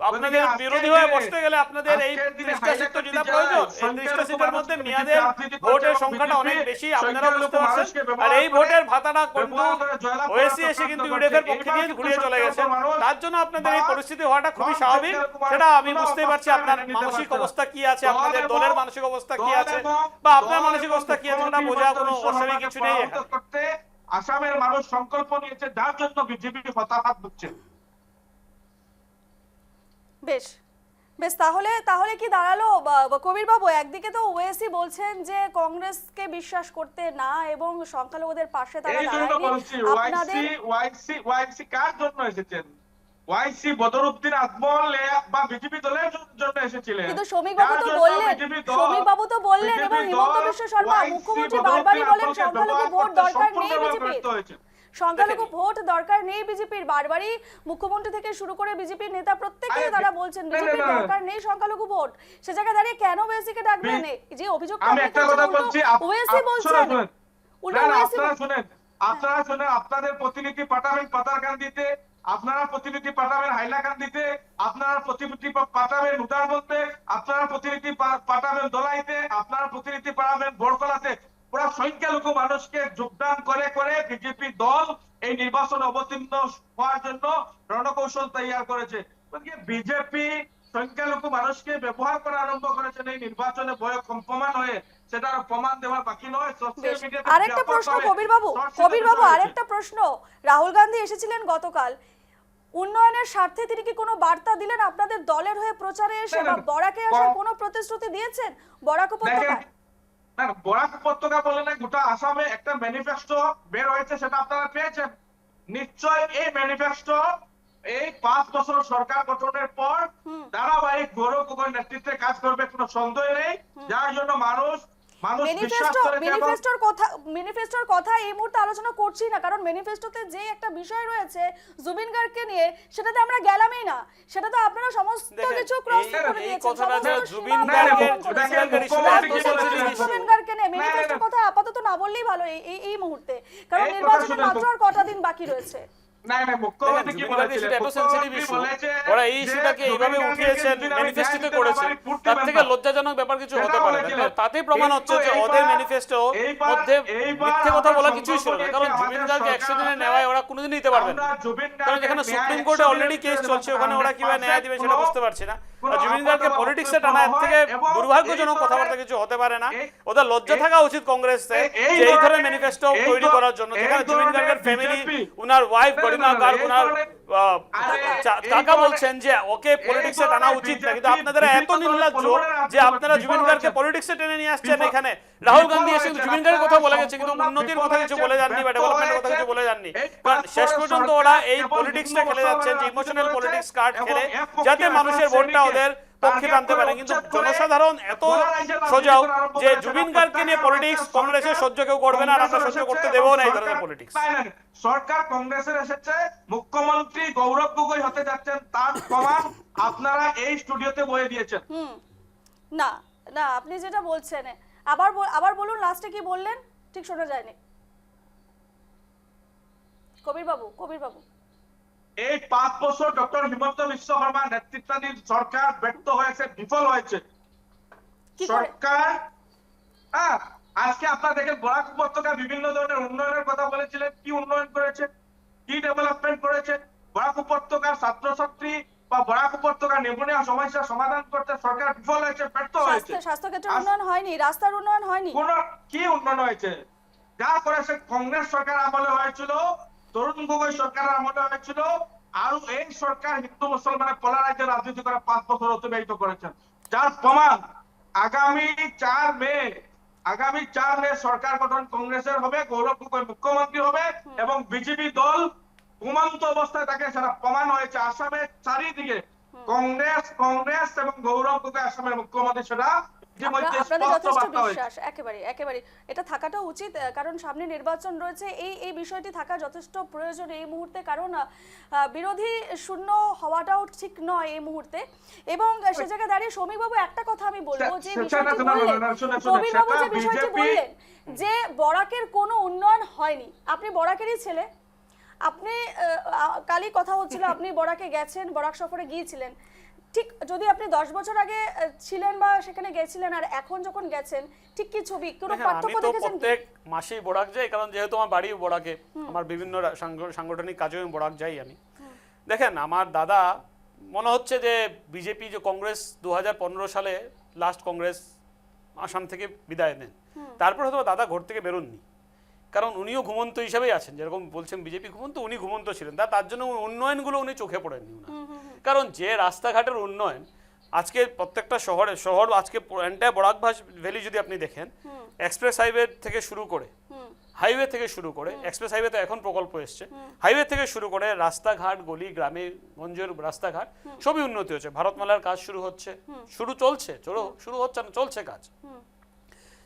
আপনাদের বিরোধী হয়ে বসতে গেলে আপনাদের এই 30টা সিট তো জেতা প্রয়োজন। এই 30টা সিটের মধ্যে মেয়াদের ভোটের সংখ্যাটা অনেক বেশি, আপনারা বুঝতে পারছেন। আর এই ভোটের ভাতাটা কিন্তু ওএসি এসে কিন্তু ইউডিএফ এর পক্ষে দিয়ে ঘুরিয়ে চলে গেছে, তার জন্য আপনাদের এই পরিস্থিতি হওয়াটা খুবই স্বাভাবিক। সেটা আমি বুঝতেই পারছি আপনার মানসিক অবস্থা কি আছে, আপনাদের দলের মানসিক অবস্থা কি আছে, বা আপনার মানসিক অবস্থা কি আছে, সেটা বোঝা কোনো অস্বাভাবিক কিছু নেই এখানে। আসামের মানুষ সংকল্প নিয়েছে, যার জন্য বিজেপি হতাহত হচ্ছে। বেশ বেশ, তাহলে কি দাঁড়ালো কবির বাবু, একদিকে তো ওএসি বলছেন যে কংগ্রেসকে বিশ্বাস করতে না এবং সংখ্যালঘুদের পাশে তারা এই জন্য দাঁড়ায়নি, বলছি আপনাদের ওয়াইসি কার জন্য এসেছেন? ওয়াইসি বদরুদ্দিন আজমল বা বিজেপি দলের জন্য এসেছিলেন। কিন্তু শ্রমিক বাবু তো বললেন এবং হিমন্ত বিশ্ব শর্মা মুখ্যমন্ত্রী বারবারই বলেন সংখ্যালঘু ভোট দরকার নেই বিজেপির, সংখ্যালঘু ভোট দরকার নেই বিজেপির, বারবারই মুখ্যমন্ত্রী থেকে শুরু করে বিজেপির নেতা প্রত্যেকেই তারা বলছেন বিজেপির দরকার নেই সংখ্যালঘু ভোট। সে জায়গায় দাঁড়িয়ে কেন ওএসি কে ডাকবেন? যে অভিযোগটা আমি একটা কথা বলছি, ওএসি বলছেন, আপনারা শুনেন, আপনাদের প্রতিনিধি পাঠাবেন পাতারকান্দিতে, আপনারা প্রতিনিধি পাঠাবেন হাইলাকান্দিতে, আপনারা প্রতিনিধি পাঠাবেন উদারবন্দে, আপনারা প্রতিনিধি পাঠাবেন দোলাইতে, আপনারা প্রতিনিধি পাঠাবেন বড়কলাতে। পুরো সংখ্যালঘু মানুষকে যোগদান করে করে বিজেপি দল এই নির্বাচনে অবতীর্ণ হওয়ার জন্য রণকৌশল তৈরি করেছে। বিজেপি সংখ্যালঘু মানুষকে ব্যবহার করা আরম্ভ করেছেন এই নির্বাচনে বয় কম্পমান হয়ে, সেটার প্রমাণ দেওয়া বাকি নয়। সোশ্যাল মিডিয়াতে আরেকটা প্রশ্ন কবির বাবু আরেকটা প্রশ্ন, রাহুল গান্ধী এসেছিলেন গতকাল, উন্নয়নের স্বার্থে তিনি কি কোনো বার্তা দিলেন আপনাদের দলের হয়ে প্রচারে এসে, বা বরাকে আসার কোনো প্রতিশ্রুতি দিয়েছেন বরাক উপত্যকায়? না, বরাক উপত্যকা বলে না, গোটা আসামে একটা ম্যানিফেস্টো বের হয়েছে, সেটা আপনারা পেয়েছেন নিশ্চয়। এই ম্যানিফেস্টো এই 5 বছর সরকার গঠনের পর ধারাবাহিক গৌরব গগৈর নেতৃত্বে কাজ করবে, কোনো সন্দেহ নেই। যার জন্য মানুষ বিশ্বাস করেছে। ম্যানিফেস্টোর কথা এই মুহূর্তে আলোচনা করছি না, কারণ ম্যানিফেস্টোতে যে একটা বিষয় রয়েছে জুবিন গার্গকে নিয়ে, সেটাতে আমরা গেলামই না, সেটা তো আপনারা সমস্ত কিছু ক্রস করে এই দিয়েছেন। কথাটা যে সমস্ত জুবিন সীমা গার্গের লঙ্ঘন করেছেন। জুবিন গার্গকে নিয়ে ম্যানিফেস্টোর কথা আপাতত না বললেই ভালো এই মুহূর্তে, কারণ এই কথা নির্বাচনে শুনে মাত্র আর কটা দিন বাকি রয়েছে। না, মুখ্যমন্ত্রী কি বলেছেন? ওরা এই ইস্যুটাকে এইভাবে উঠিয়েছেন, ম্যানিফেস্টোতে করেছেন, তার থেকে লজ্জাজনক ব্যাপার কিছু হতে পারে না। তাতেই প্রমাণ হচ্ছে যে ওদের ম্যানিফেস্টো মধ্যে মিথ্যে কথা বলা কিছুই ছিল না, কারণ জুবিন গার্গকে 100 দিনে নেওয়ায় ওরা কোনোদিন নিতে পারবেন না, কারণ যেখানে সুপ্রিম কোর্টে অলরেডি কেস চলছে, ওখানে ওরা কিভাবে ন্যায় দিবে সেটা বুঝতে পারছি না। আর জুবিন গার্গকে পলিটিক্সে টানা এর থেকে দুর্ভাগ্যজনক কথাবার্তা কিছু হতে পারে না। ওদের লজ্জা থাকা উচিত কংগ্রেসে যে এই ধরনের ম্যানিফেস্টো তৈরি করার জন্য, যেখানে জুবিন গার্গের ফ্যামিলি, উনার ওয়াইফ গরিমা গার্গ, উনার কাকা বলছেন যে ওকে পলিটিক্সে টানা উচিত না, কিন্তু আপনারা এত নির্লজ্জ যে আপনারা জুবিন গার্গকে পলিটিক্সে টেনে নিয়ে আসছেন। এখানে রাহুল গান্ধী এসে জুবিন গার্গের কথা বলে গেছে, কিন্তু উন্নতির কথা কিছু বলে যাননি বা ডেভেলপমেন্টের কথা কিছু বলে যাননি, কারণ শেষ পর্যন্ত ওরা এই পলিটিক্সটা খেলে যাচ্ছেন, যে ইমোশনাল পলিটিক্স কার্ড খেলে, যাতে মানুষের ভোটটা ওদের পক্ষে টানতে পারে। কিন্তু জনসাধারণ এত সোজাও যে জুবিন গার্গকে নিয়ে পলিটিক্স কংগ্রেসের সহ্য কেউ করবে না, আর আমরা সহ্য করতে দেবো না এই ধরনের পলিটিক্স। সরকার কংগ্রেসের এসেছে, মুখ্যমন্ত্রী গৌরব গগৈ হতে যাচ্ছেন, তার প্রমাণ আপনারা এই স্টুডিওতে বয়ে দিয়েছেন। না না, আপনি যেটা বলছেন আবার বলুন, লাস্টে কি বললেন ঠিক শোনা যায়নি। কবির বাবু এই 5 বছর ডক্টর হিমন্ত বিশ্ব শর্মা নেতৃত্বাধীন সরকার ব্যর্থ হয়েছে, বিফল হয়েছে সরকার। আজকে আপনারা দেখেন বরাক উপত্যকা বিভিন্ন ধরনের উন্নয়নের কথা বলেছিলেন, কি উন্নয়ন করেছে, কি ডেভেলপমেন্ট করেছে? বরাক উপত্যকার ছাত্রছাত্রী বা বরাক উপত্যকার নিউমোনিয়া সমস্যা সমাধান করতে সরকার বিফল হয়েছে, ব্যর্থ হয়েছে। স্বাস্থ্যক্ষেত্রের উন্নয়ন হয়নি, রাস্তার উন্নয়ন হয়নি, কি উন্নয়ন হয়েছে? যা করেছে কংগ্রেস সরকার আমলে হয়েছিল, তরুণ গগৈ সরকারের আমলে হয়েছিল, আর এই সরকার হিন্দু মুসলমানের পোলারাইজের রাজনীতি করে 5 বছর অতিবাহিত করেছেন, যার প্রমাণ আগামী 4 মে সরকার গঠন কংগ্রেসের হবে, গৌরব গগৈ মুখ্যমন্ত্রী হবে, এবং বিজেপি দল ঘুমন্ত অবস্থায় থাকে, সেটা প্রমাণ হয়েছে। আসামের চারিদিকে কংগ্রেস এবং গৌরব গগৈ আসামের মুখ্যমন্ত্রী, সেটা আপনাদের যথেষ্ট বিশ্বাস, একেবারে এটা থাকাটা উচিত, কারণ সামনে নির্বাচন রয়েছে, এই বিষয়টি থাকা যথেষ্ট প্রয়োজন এই মুহূর্তে, কারণ বিরোধী শূন্য হওয়াটাও ঠিক নয় এই মুহূর্তে। এবং সে জায়গায় দাঁড়িয়ে শ্রমিক বাবু একটা কথা আমি বলবো, যে বিষয়টি বললেন কবির বাবু, যে বিষয়টি বললেন যে বরাকের কোনো উন্নয়ন হয়নি, আপনি বরাকেরই ছেলে, আপনি কালই কথা হচ্ছিল আপনি বরাকে গেছেন, বরাক সফরে গিয়েছিলেন, ঠিক যদি আপনি 10 বছর আগে ছিলেন বা সেখানে গেছিলেন আর এখন যখন গেছেন, ঠিক কি ছবি, কোনো পার্থক্য দেখেছেন? প্রত্যেক মাসেই বরাক যাই, কারণ যেহেতু আমার বাড়ি বরাকে, আমার বিভিন্ন সাংগঠনিক কাজে আমি বরাক যাই। আমি দেখেন, আমার দাদা মনে হচ্ছে যে বিজেপি যে কংগ্রেস 2015 সালে লাস্ট কংগ্রেস আসাম থেকে বিদায় নেন, তারপর হয়তো দাদা ঘর থেকে বেরোননি, কারণ উনিও ঘুমন্ত হিসাবেই আছেন, যেরকম বলছেন বিজেপি ঘুমন্ত, উনি ঘুমন্ত ছিলেন, তার জন্য উন্নয়নগুলো উনি চোখে পড়েননি। কারণ যে রাস্তাঘাটের উন্নয়ন আজকে প্রত্যেকটা শহর আজকে এন্টায়ার বরাক ভ্যালি যদি আপনি দেখেন, এক্সপ্রেস হাইওয়ে থেকে শুরু করে এক্সপ্রেস হাইওয়ে তো এখন প্রকল্প এসছে, হাইওয়ে থেকে শুরু করে রাস্তাঘাট, গলি, গ্রামে গঞ্জের রাস্তাঘাট সবই উন্নতি হচ্ছে। ভারতমালার কাজ শুরু হচ্ছে না, চলছে কাজ।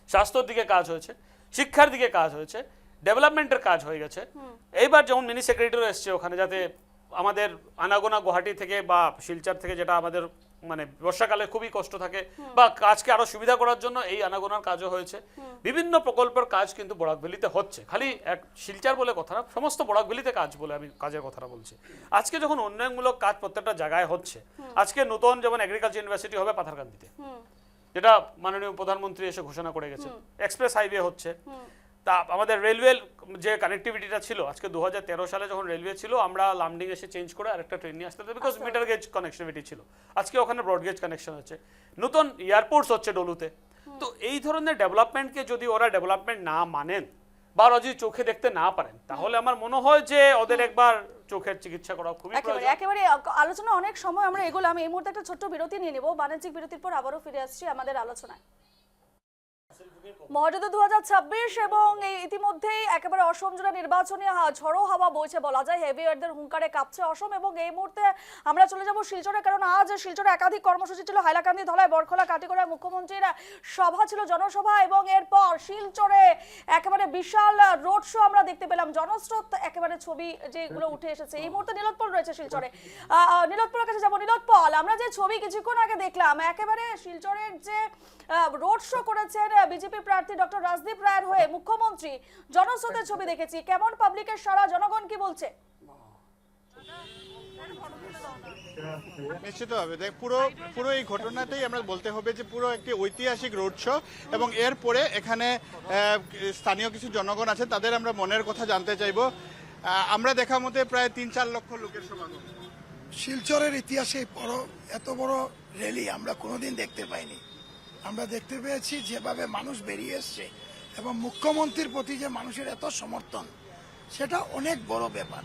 স্বাস্থ্যের দিকে কাজ হয়েছে, শিক্ষার দিকে কাজ হয়েছে, ডেভেলপমেন্টের কাজ হয়ে গেছে। এইবার যেমন মিনি সেক্রেটারি এসছে ওখানে, যাতে আমাদের আনাগোনা গুয়াহাটি থেকে বা শিলচর থেকে, যেটা আমাদের মানে বর্ষাকালে খুবই কষ্ট থাকে, বা কাজকে আরো সুবিধা করার জন্য এই আনাগোনার কাজও হয়েছে। বিভিন্ন প্রকল্পের কাজ কিন্তু বরাক ভ্যালিতে হচ্ছে, খালি এক শিলচর বলে কথা না, সমস্ত বরাক ভ্যালিতে কাজ বলে আমি কাজের কথাটা বলছি। আজকে যখন উন্নয়নমূলক কাজ প্রত্যেকটা জায়গায় হচ্ছে, আজকে নতুন যেমন এগ্রিকালচার ইউনিভার্সিটি হবে পাথারকান্দিতে, যেটা মাননীয় প্রধানমন্ত্রী এসে ঘোষণা করে গেছে, এক্সপ্রেস হাইওয়ে হচ্ছে, তা আমাদের রেলওয়ে যে কানেক্টিভিটিটা ছিল আজকে 2013 সালে যখন রেলওয়ে ছিল আমরা লামডিং এসে চেঞ্জ করে আরেকটা ট্রেন নিয়ে আসতে বিকজ মিটার গেজ কানেক্টিভিটি ছিল, আজকে ওখানে ব্রড গেজ কানেকশন হচ্ছে, নতুন এয়ারপোর্টস হচ্ছে ডলুতে। তো এই ধরনের ডেভেলপমেন্টকে যদি ওরা ডেভেলপমেন্ট না মানেন বা ওরা যদি চোখে দেখতে না পারেন তাহলে আমার মনে হয় যে ওদের একবার চোখের চিকিৎসা করা খুবই প্রয়োজন। একেবারে আলোচনা অনেক সময় আমরা এগোলাম, এই মুহূর্তে একটা ছোট্ট বিরতি নিয়ে নেব, বাণিজ্যিক বিরতির পর আবারও ফিরে আসছি আমাদের আলোচনায়। মহাযুদ্ধ 2026 এবং ইতিমধ্যেই একেবারে অসম জুড়ে নির্বাচনী ঝড়ো হাওয়া বইছে বলা যায়, হেভিওয়েটদের হুঙ্কারে কাঁপছে অসম। এবং এই মুহূর্তে আমরা চলে যাব শিলচরে, কারণ আজ শিলচরে একাধিক কর্মসূচি ছিল, হাইলাকান্দি, ধলাই, বরখলা, কাটিগড়ায় মুখ্যমন্ত্রীর সভা ছিল, জনসভা, এবং এরপর শিলচরে একেবারে বিশাল রোড শো আমরা দেখতে পেলাম, জনস্রোত একেবারে ছবি যেগুলো উঠে এসেছে। এই মুহূর্তে নীলোৎপল রয়েছে শিলচরে, নীলোৎপলের কাছে যাবো। নীলোৎপল, আমরা যে ছবি কিছুক্ষণ আগে দেখলাম, একেবারে শিলচরের যে রোড শো করেছেন বিজেপি প্রার্থী ডক্টর রাজদীপ রায়ের হয়ে মুখ্যমন্ত্রী, জনস্রোতের ছবি দেখেছি, কেমন পাবলিকের সারা, জনগণ কি বলছে? নিশ্চিতভাবে পুরো এই ঘটনাটাই আমরা বলতে হবে যে পুরো একটি ঐতিহাসিক রোড শো, এবং এরপরে এখানে স্থানীয় কিছু জনগণ আছে তাদের আমরা মনের কথা জানতে চাইব। আমরা দেখা মতে প্রায় 3-4 লক্ষ লোকের সমাগম। শিলচরের ইতিহাসে এত বড় র্যালি আমরা কোনোদিন দেখতে পাইনি। আমরা দেখতে পেয়েছি যেভাবে মানুষ বেরিয়ে এসছে এবং মুখ্যমন্ত্রীর প্রতি যে মানুষের এত সমর্থন, সেটা অনেক বড় ব্যাপার।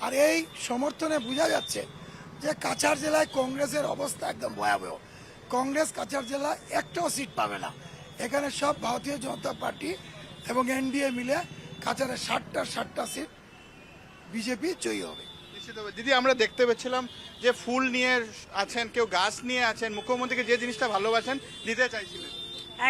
আর এই সমর্থনে বোঝা যাচ্ছে যে কাছাড় জেলায় কংগ্রেসের অবস্থা একদম ভয়াবহ। কংগ্রেস কাছাড় জেলায় একটাও সিট পাবে না। এখানে সব ভারতীয় জনতা পার্টি এবং এনডিএ মিলে কাছাড়ে 60টা সিট বিজেপি জয়ী হবে। নিশ্চিতভাবে দিদি, আমরা দেখতে পেয়েছিলাম যে ফুল নিয়ে আছেন, কেউ গাছ নিয়ে আছেন, মুখ্যমন্ত্রীকে যে জিনিসটা ভালোবাসেন দিতে চাইছিলেন।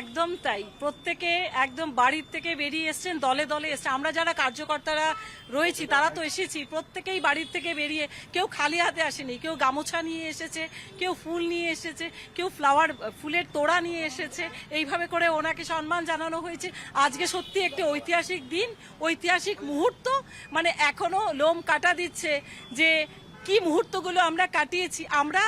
একদম তাই, প্রত্যেকে একদম বাড়ির থেকে বেরিয়ে এসছেন, দলে দলে এসছে। আমরা যারা কার্যকর্তারা রয়েছি তারা তো এসেছি, প্রত্যেকেই বাড়ির থেকে বেরিয়ে, কেউ খালি হাতে আসেনি, কেউ গামোছা নিয়ে এসেছে, কেউ ফুল নিয়ে এসেছে, কেউ ফুলের তোড়া নিয়ে এসেছে। এইভাবে করে ওনাকে সম্মান জানানো হয়েছে। আজকে সত্যি একটি ঐতিহাসিক দিন, ঐতিহাসিক মুহূর্ত, মানে এখনো লোম কাটা দিচ্ছে যে কি মুহূর্তগুলো আমরা কাটিয়েছি। আমরা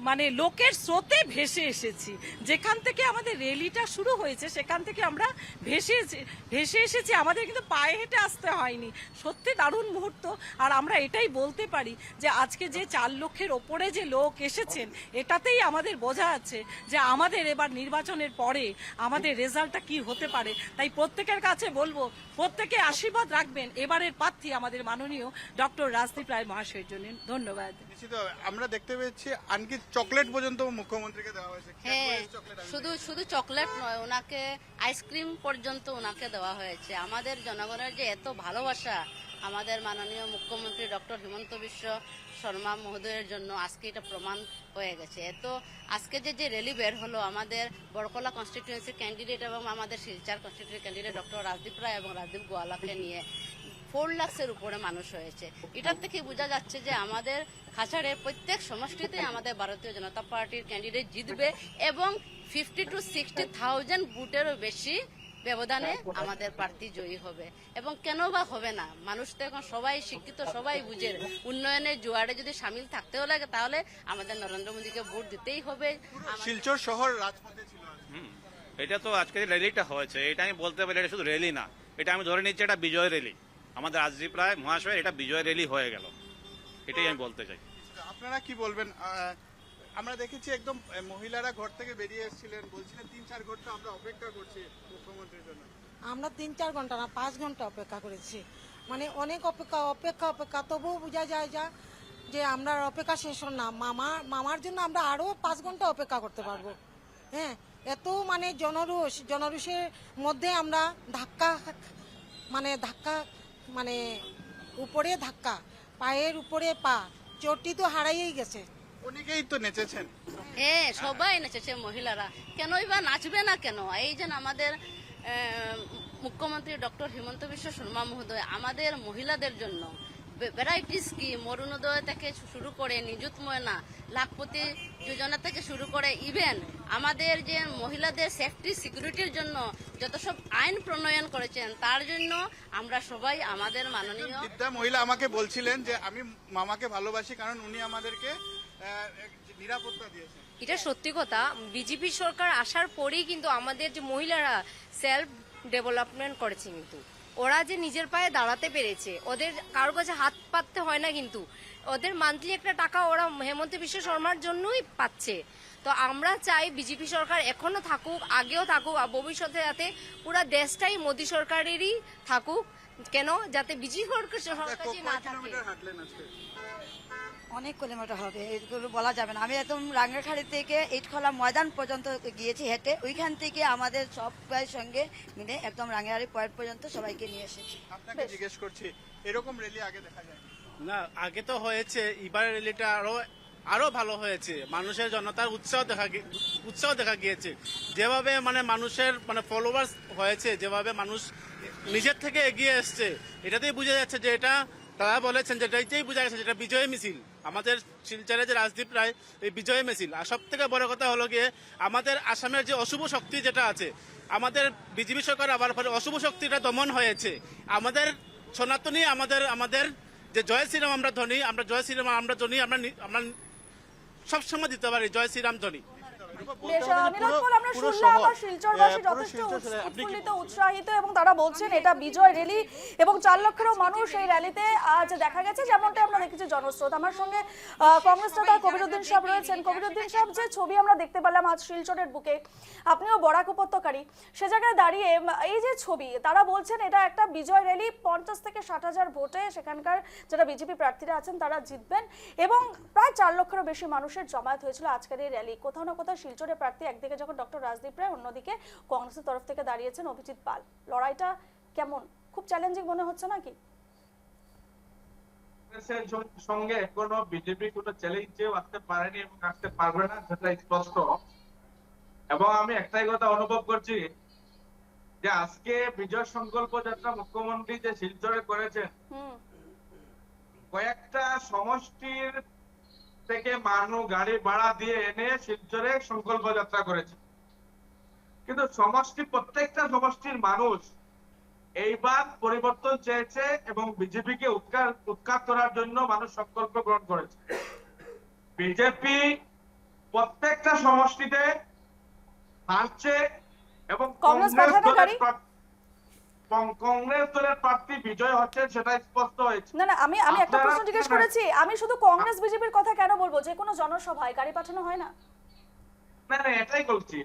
মানে লোকের স্রোতে ভেসে এসেছি, যেখান থেকে আমাদের র্যালিটা শুরু হয়েছে সেখান থেকে আমরা ভেসে এসেছি, আমাদের কিন্তু পায়ে হেঁটে আসতে হয়নি। সত্যি দারুণ মুহূর্ত। আর আমরা এটাই বলতে পারি যে আজকে যে 4 লক্ষের ওপরে যে লোক এসেছেন, এটাতেই আমাদের বোঝা আছে যে আমাদের এবার নির্বাচনের পরে আমাদের রেজাল্টটা কি হতে পারে। তাই প্রত্যেকের কাছে বলবো, প্রত্যেকে আশীর্বাদ রাখবেন এবারের প্রার্থী আমাদের মাননীয় ডক্টর রাজদীপ রায় মহাশয়ের জন্য। ধন্যবাদ। নিশ্চিতভাবে আমরা দেখতে পেয়েছি আনকি চকলেট পর্যন্ত মুখ্যমন্ত্রীকে দেওয়া হয়েছে। হ্যাঁ, শুধু চকলেট নয়, ওনাকে আইসক্রিম পর্যন্ত ওনাকে দেওয়া হয়েছে। আমাদের জনগণের যে এত ভালোবাসা আমাদের মাননীয় মুখ্যমন্ত্রী ডক্টর হিমন্ত বিশ্ব শর্মা মহোদয়ের জন্য আজকে এটা প্রমাণ হয়ে গেছে। আজকে যে র্যালি বের হলো আমাদের বরকলা কনস্টিটিউয়েন্সি ক্যান্ডিডেট এবং আমাদের Silchar constituency candidate doctor Rajdeep Roy এবং রাজদীপ গোয়ালাকে নিয়ে 4 লাখের উপরে মানুষ হয়েছে। এটার থেকে বোঝা যাচ্ছে যে আমাদের কাছাড়ের প্রত্যেক সমষ্টিতে আমাদের ভারতীয় জনতা পার্টির ক্যান্ডিডেট জিতবে এবং 50 to 60,000 ভোটেরও বেশি ব্যবধানে আমাদের প্রার্থী জয়ী হবে। এবং কেন বা হবে না, মানুষ তো এখন সবাই শিক্ষিত, সবাই বুঝে উন্নয়নের জোয়ারে যদি সামিল থাকতেও লাগে তাহলে আমাদের নরেন্দ্র মোদীকে ভোট দিতেই হবে। শিলচর শহর রাজপথে ছিল। এটা তো আজকে র্যালিটা হয়েছে, এটা আমি বলতে পারি এটা শুধু র্যালি না, এটা আমি ধরে নিচ্ছি এটা বিজয় র্যালি। আমাদের রাজদীপ রায় মহাশয় এটা বিজয় র্যালি হয়ে গেল, এটাই আমি বলতে চাই। আপনারা কি বলবেন? আমরা দেখেছি একদম মহিলারা ঘর থেকে বেরিয়ে এসেছিলেন, বলছিলেন 3-4 ঘন্টা আমরা অপেক্ষা করছি মুখ্যমন্ত্রীর জন্য। আমরা 3-4 ঘন্টা না 5 ঘন্টা অপেক্ষা করেছি, মানে অনেক অপেক্ষা তবুও বোঝা যায় যে আমরা অপেক্ষা শেষ না। মামার জন্য আমরা আরো 5 ঘন্টা অপেক্ষা করতে পারবো। হ্যাঁ, এত মানে জনরোষের মধ্যে আমরা ধাক্কা মানে উপরে ধাক্কা, পায়ের উপরে পা, চটি তো হারাইয়েই গেছে। অনেকেই তো নেচেছেন। হ্যাঁ, সবাই নেচেছে মহিলারা, কেনই বা নাচবে না কেন? এই যে আমাদের মুখ্যমন্ত্রী ডক্টর হিমন্ত বিশ্ব শর্মা মহোদয় আমাদের মহিলাদের জন্য ভ্যারাইটি স্কিম, অরুণোদয় থেকে শুরু করে নিযুত ময়না, লাখপতি যোজনা থেকে শুরু করে ইভেন আমাদের যে মহিলাদের সেফটি সিকিউরিটির জন্য যত সব আইন প্রণয়ন করেছেন, তার জন্য আমরা সবাই আমাদের মাননীয় বিদ্যা মহিলা আমাকে বলছিলেন যে আমি মামাকে ভালোবাসি কারণ উনি আমাদেরকে নিরাপত্তা দিয়েছেন। এটা সত্যি কথা। বিজেপি সরকার আসার পরেই কিন্তু আমাদের যে মহিলারা সেলফ ডেভেলপমেন্ট করেছে, কিন্তু ওরা যে নিজের পায়ে দাঁড়াতে পেরেছে, ওদের কারোর কাছে হাত পাততে হয় না, কিন্তু ওদের মান্থলি একটা টাকা ওরা হেমন্ত বিশ্ব শর্মার জন্যই পাচ্ছে। তো আমরা চাই বিজেপি সরকার এখনো থাকুক, আগেও থাকুক, আর ভবিষ্যতে যাতে পুরা দেশটাই মোদী সরকারেরই থাকুক, কেন যাতে বিজেপি সরকার কাছে না থাকে। অনেক কিলোমিটার হবে, এগুলো বলা যাবে না। আমি একদম রাঙ্গাখাড়ি থেকে ইটখলা ময়দান পর্যন্ত গিয়েছি হেঁটে, ওইখান থেকে আমাদের সবাই সঙ্গে মিলে একদম রাঙ্গাখাড়ি পয়েন্ট পর্যন্ত সবাইকে নিয়ে এসেছি। আপনাকে জিজ্ঞেস করছি, এরকম র্যালি আগে দেখা যায় না? আগে তো হয়েছে, এবার র্যালিটা আরো ভালো হয়েছে। মানুষের জনতার উৎসাহ দেখা গিয়েছে, যেভাবে মানে মানুষের মানে ফলোয়ার্স হয়েছে, যেভাবে মানুষ নিজের থেকে এগিয়ে এসছে, এটাতেই বোঝা যাচ্ছে যে এটা তারা বলেছেন যে এটাই বোঝা গেছে যেটা বিজয় মিছিল। আমাদের শিলচরে যে রাজদীপ রায় এই বিজয় মিছিল। আর সব থেকে বড় কথা হলো গিয়ে আমাদের আসামের যে অশুভ শক্তি যেটা আছে, আমাদের বিজেপি সরকার আবার পরে অশুভ শক্তিটা দমন হয়েছে। আমাদের সনাতনী আমাদের যে জয় শ্রীরাম আমরা ধ্বনি, আমরা জয় শ্রীরাম আমরা ধ্বনি আমরা সবসময় দিতে পারি জয় শ্রীরাম ধ্বনি। বেশ, নীলোৎপল, আমরা শুনলাম শিলচরবাসী যথেষ্ট উৎফুল্লিত, উৎসাহিত এবং তারা বলছেন এটা বিজয় র্যালি এবং 4 লক্ষেরও মানুষ এই র্যালিতে আজ দেখা গেছে, যেমনটা আমরা দেখেছি জনস্রোত। আমার সঙ্গে কংগ্রেস নেতা কবিরউদ্দিন সাহেব রয়েছেন। কবিরউদ্দিন সাহেব, যে ছবি আমরা দেখতে পেলাম আজ শিলচরের বুকে, আপনিও বরাক উপত্যকারী, সে জায়গায় দাঁড়িয়ে এই যে ছবি, তারা বলছেন এটা একটা বিজয় র্যালি, 50 থেকে 60,000 ভোটে সেখানকার যারা বিজেপি প্রার্থীরা আছেন তারা জিতবেন এবং প্রায় 4 লক্ষেরও বেশি মানুষের জমায়েত হয়েছিল আজকের এই র্যালি। কোথাও না কোথাও শিলচরের প্রার্থী একদিকে যখন ডক্টর রাজদীপ রায়, অন্যদিকে কংগ্রেসের তরফ থেকে দাঁড়িয়েছেন অভিজিৎ পাল। লড়াইটা কেমন? খুব চ্যালেঞ্জিং মনে হচ্ছে নাকি? কংগ্রেসের সঙ্গে এখনো বিজেপি কোনো চ্যালেঞ্জেও আসতে পারেনি এবং আসতে পারবে না, সেটা স্পষ্ট। এবং আমি একটাই কথা অনুভব করছি যে আজকে বিজয় সংকল্প যাত্রা মুখ্যমন্ত্রী যে শিলচরে করেছেন, কয়েকটা সমষ্টির থেকে মানুষ গাড়ি ভাড়া দিয়ে এনে শিলচরে সংকল্প যাত্রা করেছে, কিন্তু প্রত্যেকটা সমষ্টির মানুষ এইবার পরিবর্তন চেয়েছে এবং বিজেপিকে উৎখাত করার জন্য মানুষ সংকল্প গ্রহণ করেছে। বিজেপি প্রত্যেকটা সমষ্টিতে হারছে এবং কংগ্রেস দলের প্রার্থী বিজয় হচ্ছে, সেটা স্পষ্ট হয়েছে। না না, আমি একটা প্রশ্ন জিজ্ঞেস করেছি, আমি শুধু কংগ্রেস বিজেপির কথা কেন বলবো? যে কোনো জনসভায় গাড়ি পাঠানো হয় না? না না, এটাই বলছি।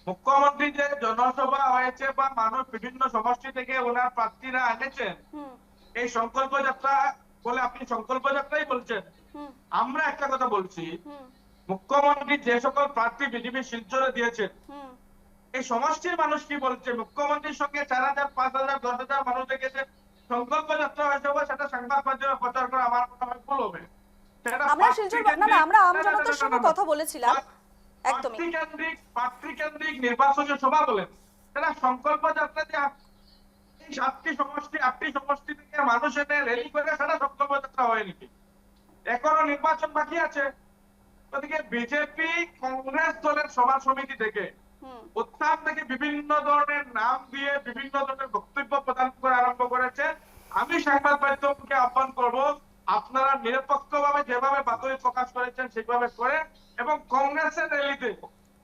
মুখ্যমন্ত্রী যে জনসভা হয়েছে বা মানুষ বিভিন্ন সমষ্টি থেকে ওনার প্রার্থীরা এনেছেন, এই সংকল্প যাত্রা বলে আপনি সংকল্প যাত্রাই বলছেন। আমরা একটা কথা বলছি, মুখ্যমন্ত্রী যে সকল প্রার্থী বিজেপি শিলচরে দিয়েছেন, এই সমষ্টির মানুষ কি বলছে? মুখ্যমন্ত্রীর সঙ্গে 4,000, 5,000, 10,000 মানুষ দেখেছে, সংকল্প যাত্রা হয়েছে, সেটা সংবাদ মাধ্যমে প্রচার করা আমার মনে হয় ভুল হবে। আমরা শিলচর না না, আমরা আমজনতার সঙ্গে কথা বলেছিলাম একদমই। প্রার্থীকেন্দ্রিক নির্বাচনী সভা বলেন, সেটা সংকল্প যাত্রা যে 7টি সমষ্টি 8টি সমষ্টি থেকে মানুষ এনে র্যালি করে, সেটা সংকল্প যাত্রা হয় নাকি? এখনো নির্বাচন বাকি আছে। ওদিকে বিজেপি কংগ্রেস দলের সভা সমিতি থেকে উত্থান থেকে বিভিন্ন ধরনের নাম দিয়ে বিভিন্ন ধরনের বক্তব্য প্রদান করে আরম্ভ করেছে। আমি সংবাদ মাধ্যমকে আহ্বান করব, আপনারা নিরপেক্ষভাবে যেভাবে বাতরি প্রকাশ করেছেন সেভাবে করে, এবং কংগ্রেসের র্যালিতে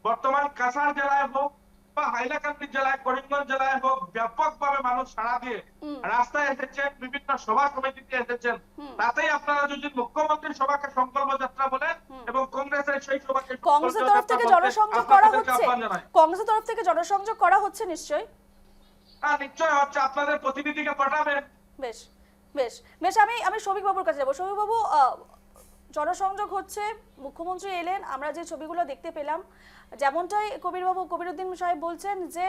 বর্তমান কাছাড় জেলায় হোক বা হাইলাকান্দি জেলায়, করিমগঞ্জ জেলায় হোক, ব্যাপকভাবে মানুষ সাড়া দিয়ে রাস্তায় এসেছেন, বিভিন্ন সভা সমিতিতে এসেছেন। তাতেই আপনারা যদি মুখ্যমন্ত্রীর সভাকে সংকল্প যাত্রা বলেন এবং কংগ্রেসের সেই সভাকে কংগ্রেসের তরফ থেকে জনসংযোগ করা হচ্ছে, কংগ্রেসের তরফ থেকে জনসংযোগ করা হচ্ছে নিশ্চয়ই? হ্যাঁ, নিশ্চয়ই হচ্ছে। আপনাদের প্রতিনিধিকে পাঠাবেন। বেশ বেশ বেশ, আমি শফিক বাবুর কাছে যাবো। শফিক বাবু, জনসংযোগ হচ্ছে, মুখ্যমন্ত্রী এলেন, আমরা যে ছবিগুলো দেখতে পেলাম, যেমনটাই কবিরউদ্দিন সাহেব বলছেন যে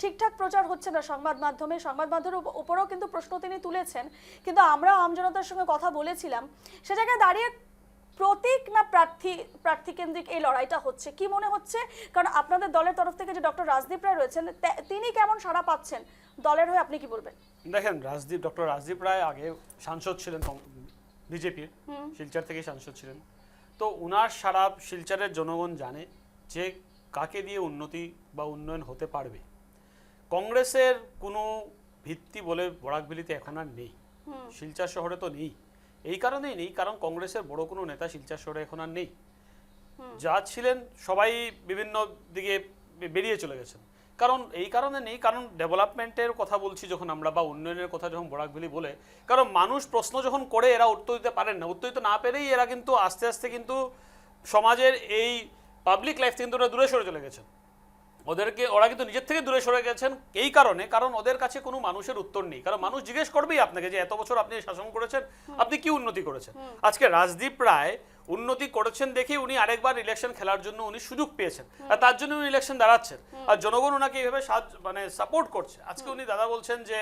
ঠিকঠাক প্রচার হচ্ছে না সংবাদ মাধ্যমের উপরেও কিন্তু প্রশ্ন তিনি তুলেছেন, কিন্তু আমরা আমজনতার সঙ্গে কথা বলেছিলাম, সে জায়গায় দাঁড়িয়ে প্রতীক না প্রার্থী কেন্দ্রিক এই লড়াইটা হচ্ছে, কি মনে হচ্ছে? কারণ আপনাদের দলের তরফ থেকে যে ডক্টর রাজদীপ রায় রয়েছেন, তিনি কেমন সাড়া পাচ্ছেন? দলের হয়ে আপনি কি বলবেন? দেখেন, ডক্টর রাজদীপ রায় আগে সাংসদ ছিলেন বিজেপির, শিলচর থেকে সাংসদ ছিলেন, তো উনার সারা শিলচরের জনগণ জানে যে কাকে দিয়ে উন্নতি বা উন্নয়ন হতে পারবে। কংগ্রেসের কোনো ভিত্তি বলে বরাকভ্যালিতে এখন আর নেই, শিলচর শহরে তো নেই। এই কারণেই নেই কারণ কংগ্রেসের বড় কোনো নেতা শিলচর শহরে এখন আর নেই। যা ছিলেন সবাই বিভিন্ন দিকে বেরিয়ে চলে গেছেন। কারণ এই কারণে নেই, কারণ ডেভেলপমেন্টের কথা বলছি যখন আমরা, বা উন্নয়নের কথা যখন বরাক ভ্যালি বলে, কারণ মানুষ প্রশ্ন যখন করে এরা উত্তর দিতে পারেন না, উত্তর দিতে না পেরেই এরা কিন্তু আস্তে আস্তে কিন্তু সমাজের এই পাবলিক লাইফ থেকে কিন্তু ওরা দূরে সরে চলে গেছেন। ওরা কিন্তু নিজের থেকে দূরে সরে গেছেন এই কারণে, কারণ ওদের কাছে কোনো মানুষের উত্তর নেই। কারণ মানুষ জিজ্ঞেস করবেই আপনাকে যে এত বছর আপনি শাসন করেছেন, আপনি কি উন্নতি করেছেন। আজকে রাজদীপ রায় উন্নতি করেছেন দেখে উনি আরেকবার ইলেকশন খেলার জন্য উনি সুযোগ পেয়েছেন, আর তার জন্য উনি ইলেকশন দাঁড়াচ্ছেন, আর জনগণ ওনাকে এইভাবে মানে সাপোর্ট করছে। আজকে উনি দাদা বলছেন যে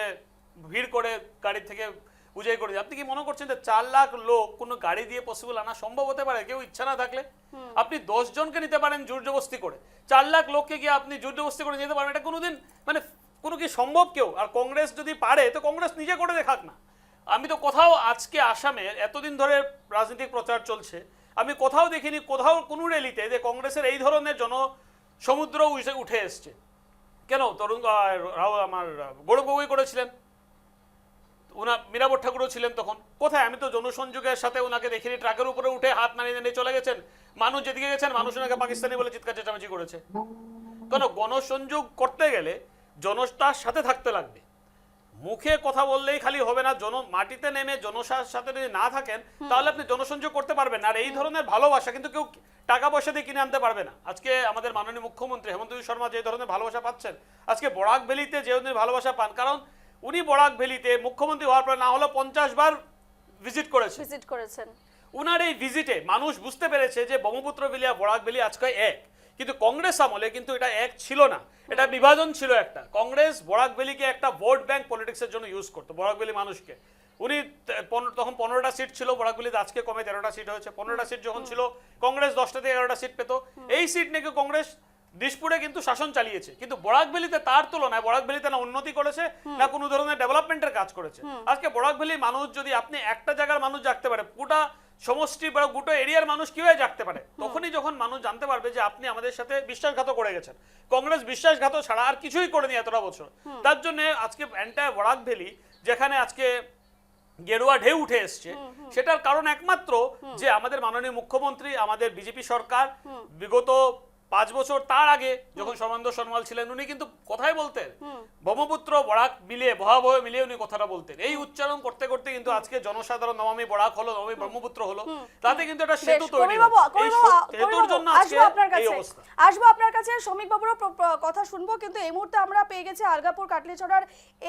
ভিড় করে গাড়ি থেকে বুঝাই করে, আপনি কি মনে করছেন যে 4 লাখ লোক কোনো গাড়ি দিয়ে পসিবল আনা সম্ভব হতে পারে কেউ ইচ্ছা না থাকলে? আপনি 10 জনকে নিতে পারেন জোর জবরদস্তি করে, 4 লাখ লোককে গিয়ে আপনি জোর জবরদস্তি করে নিতে পারবেন? এটা কোনোদিন মানে কোনো কি সম্ভব কেউ? আর কংগ্রেস যদি পারে তো কংগ্রেস নিজে করে দেখাক না। আমি তো কোথাও আজকে আসামে এতদিন ধরে রাজনৈতিক প্রচার চলছে, আমি কোথাও দেখিনি কোথাও কোনো র্যালিতে যে কংগ্রেসের এই ধরনের জনসমুদ্র উঠে এসছে। কেন তরুণ আমার গৌরব গগৈ করেছিলেন, মীরাবর ঠাকুরও ছিলেন তখন, কোথায়? আমি তো জনসংযোগের সাথে ওনাকে দেখিনি, ট্রাকের উপরে উঠে হাত নাড়িয়ে নাড়িয়ে চলে গেছেন, মানুষ যেদিকে গেছেন মানুষ ওনাকে পাকিস্তানি বলে চিৎকার চেঁচামেচি করেছে। কেন? গণসংযোগ করতে গেলে জনতার সাথে থাকতে লাগবে, মুখে কথা বললেই খালি হবে না, মাটিতে নেমে জনতার সাথে যদি না থাকেন তাহলে আপনি জনসংযোগ করতে পারবেন না। আর এই ধরনের ভালোবাসা কিন্তু কেউ টাকা পয়সা দিয়ে কিনে আনতে পারবে না। আজকে আমাদের মাননীয় মুখ্যমন্ত্রী হেমন্ত বিশ্ব শর্মা যে ধরনের ভালোবাসা পাচ্ছেন, আজকে বরাক ভ্যালিতে যে ধরনের ভালোবাসা পান, কারণ উনি বরাক ভ্যালিতে মুখ্যমন্ত্রী হওয়ার পর না হলো 50 বার ভিজিট করেছেন। উনার এই ভিজিটে মানুষ বুঝতে পেরেছে যে ব্রহ্মপুত্র ভ্যালি আর বরাক ভ্যালি আজকে এক। কিন্তু কংগ্রেস আমলে কিন্তু এটা এক ছিল না, এটা বিভাজন ছিল একটা। কংগ্রেস বরাক ভ্যালিকে একটা ভোট ব্যাংক পলিটিক্সের জন্য ইউজ করতো, বরাক ভ্যালি মানুষকে। উনি তখন 15টা সিট ছিল বরাক ভ্যালিতে, আজকে কমে 13টা সিট হয়েছে। 15টা সিট যখন ছিল কংগ্রেস 10টা থেকে 11টা সিট পেত। এই সিট নাকি কংগ্রেস দিশপুরে কিন্তু শাসন চালিয়েছে, কিন্তু বরাক ভ্যালিতে তার তুলনায় বরাক ভ্যালিতে না উন্নতি করেছে না কোনো ধরনের ডেভেলপমেন্টের কাজ করেছে। আজকে বরাক ভ্যালি মানুষ যদি আপনি একটা জায়গার মানুষ জাগতে পারে, গোটা সমষ্টি বা গোটা এরিয়ার মানুষ কিভাবে জাগতে পারে, তখনই যখন মানুষ জানতে পারবে যে আপনি আমাদের সাথে বিশ্বাসঘাত করে গেছেন। কংগ্রেস বিশ্বাসঘাত ছাড়া আর কিছুই করেনি এতটা বছর। তার জন্য আজকে এন্টায়ার বরাক ভ্যালি যেখানে আজকে গেরুয়া ঢেউ উঠে এসছে, সেটার কারণ একমাত্র যে আমাদের মাননীয় মুখ্যমন্ত্রী, আমাদের বিজেপি সরকার বিগত 5 বছর তার আগে যখন সর্বানন্দ সোনোয়াল ছিলেন, উনি কিন্তু কথাই বলতেন ব্রহ্মপুত্র বরাক মিলিয়ে ভয়াবহ মিলিয়ে উনি কথাটা বলতেন। এই উচ্চারণ করতে করতে কিন্তু আজকে জনসাধারণ নমামি বরাক হলো, নমামি ব্রহ্মপুত্র হলো, তাতে কিন্তু একটা সেতু তৈরি হলো। এই সেতুর জন্য আজকে এই অবস্থা। আসবো আপনার কাছে, শ্রমিক বাবুর কথা শুনবো, কিন্তু এই মুহূর্তে আমরা পেয়ে গেছি আলগাপুর কাটলিছড়ার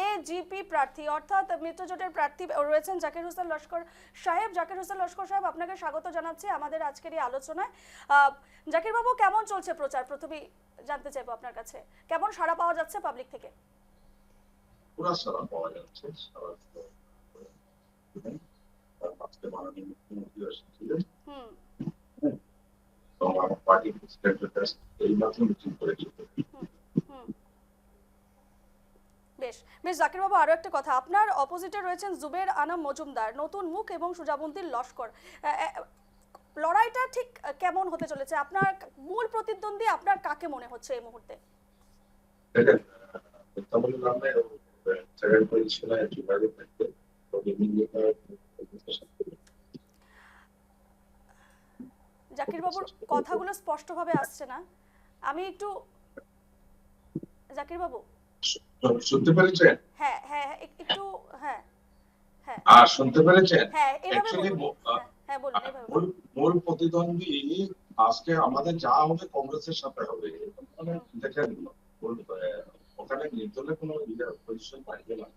এজিপি প্রার্থী অর্থাৎ মিত্রজোটের প্রার্থী রয়েছেন জাকির হোসেন লস্কর সাহেব। জাকির হোসেন লস্কর সাহেব, আপনাকে স্বাগত জানাচ্ছি আমাদের আজকের এই আলোচনায়। জাকির বাবু, কেমন চলছে প্রচার? প্রথমেই জানতে চাইবো আপনার কাছে কেমন সাড়া পাওয়া যাচ্ছে পাবলিক থেকে? পুরো সাড়া পাওয়া যাচ্ছে। আজকে মাননীয় মুখ্যমন্ত্রী এসেছিলেন, আমার পার্টি প্রেসিডেন্টের কাছে এই মাত্র মিটিং করেছি। বেশ বেশ জাকির বাবু, আরো একটা কথা, আপনার অপোজিটে রয়েছেন জুবের আনাম মজুমদার, নতুন মুখ, এবং সুজাবন্তীর লস্কর। লড়াইটা ঠিক কেমন হতে চলেছে? আপনার মূল প্রতিদ্বন্দ্বী আপনার কাকে মনে হচ্ছে এই মুহূর্তে? জাকির বাবুর কথাগুলো স্পষ্টভাবে আসছে না, আমি একটু, জাকির বাবু শুনতে পেরেছেন? হ্যাঁ হ্যাঁ একটু, হ্যাঁ হ্যাঁ শুনতে পেরেছেন? হ্যাঁ এইভাবে বলুন। হ্যাঁ বলুন, এইভাবে বলুন। মূল প্রতিদ্বন্দ্বী আজকে আমাদের যা হবে কংগ্রেসের সাথে হবে। মানে দেখেন, ওখানে নির্দলে কোনো পজিশন পাইবে না,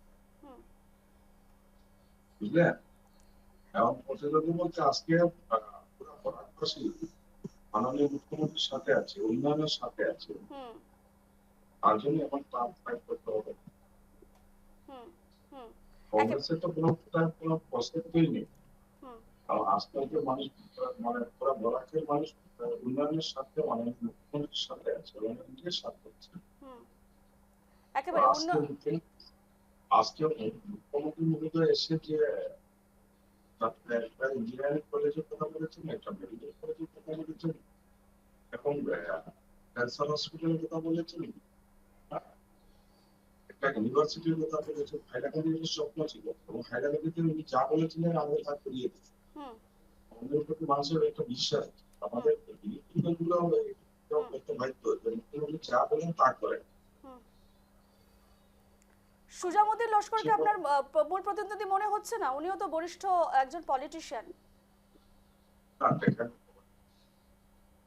বুঝলেন? এবং প্রতিদ্বন্দ্বী বলতে আজকে পুরো ভারতবাসী মাননীয় মুখ্যমন্ত্রীর সাথে আছে, উন্নয়নের সাথে আছে, তার জন্য এখন ট্রাম্প ফাইট করতে হবে। কংগ্রেসের তো কোনো প্রস্তুতই নেই। আজকালকে মানুষ মানে পুরো বরাকের মানুষ উন্নয়নের সাথে মাননীয় মুখ্যমন্ত্রীর সাথে আছে, উন্নয়নের সাথে আছে। আজকে মুখ্যমন্ত্রী মহোদয় এসে যে একটা ইঞ্জিনিয়ারিং কলেজের কথা বলেছেন, একটা মেডিকেল কলেজের কথা বলেছেন, এখন ক্যান্সার হসপিটালের কথা বলেছেন, একটা ইউনিভার্সিটির কথা বলেছেন। হাইলাকান্দির স্বপ্ন ছিল, এবং হাইলাকান্দিতে উনি যা বলেছিলেন আমাদের হাত করিয়ে দিয়েছে। আমাদের প্রতি মানুষের একটা বিশ্বাস, আমাদের গুলো করতে বাধ্য, মুখ্যমন্ত্রী যা বলেন তা করেন। সুজামুদ্দিন লস্করকে আপনার মূল প্রতিদ্বন্দ্বী মনে হচ্ছে না? উনিও তো বরিষ্ঠ একজন পলিটিশিয়ান। না দেখেন,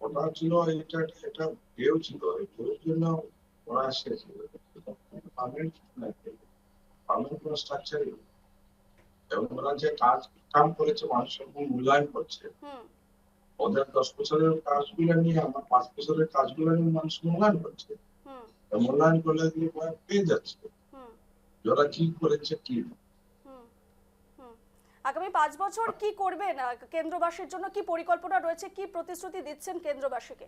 ওটা ছিল এটা এটা কেউ ছিল কেউ জন্য ওরা এসেছিল পার্লামেন্ট কোনো স্ট্রাকচারই এবং ওরা যে কাম করেছে মানুষের মূল্যায়ন করছে। ওদের 10 বছরের কাজগুলো নিয়ে আমার 5 বছরের কাজগুলো নিয়ে মানুষ মূল্যায়ন করছে। মূল্যায়ন করলে পেয়ে যাচ্ছে যারা কি করেছে কি। আগামী 5 বছর কি করবেন? কেন্দ্রবাসীর জন্য কি পরিকল্পনা রয়েছে? কি প্রতিশ্রুতি দিচ্ছেন কেন্দ্রবাসীকে?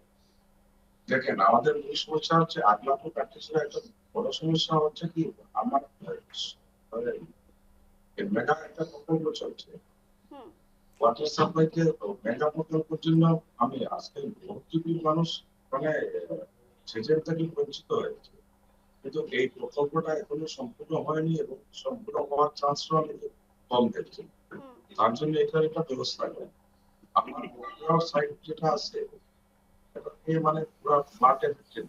দেখেন, আমাদের মূল সমস্যা হচ্ছে আগলাপুর প্র্যাকটিসের একটা বড় সমস্যা হচ্ছে কি আমার মেগা একটা প্রকল্প চলছে ওয়াটার সাপ্লাইকে মেগা প্রকল্পের জন্য আমি আজকে বহুজীবী মানুষ মানে সেচের থেকে বঞ্চিত হয়েছে, কিন্তু এই প্রকল্পটা এখনো সম্পূর্ণ হয়নি এবং সম্পূর্ণ হওয়ার চান্সটা আমি কম দেখছি। তার জন্য এটার একটা ব্যবস্থা নেই। আমার সাইড যেটা আছে মানে পুরো ফ্ল্যাট এফেক্টেড।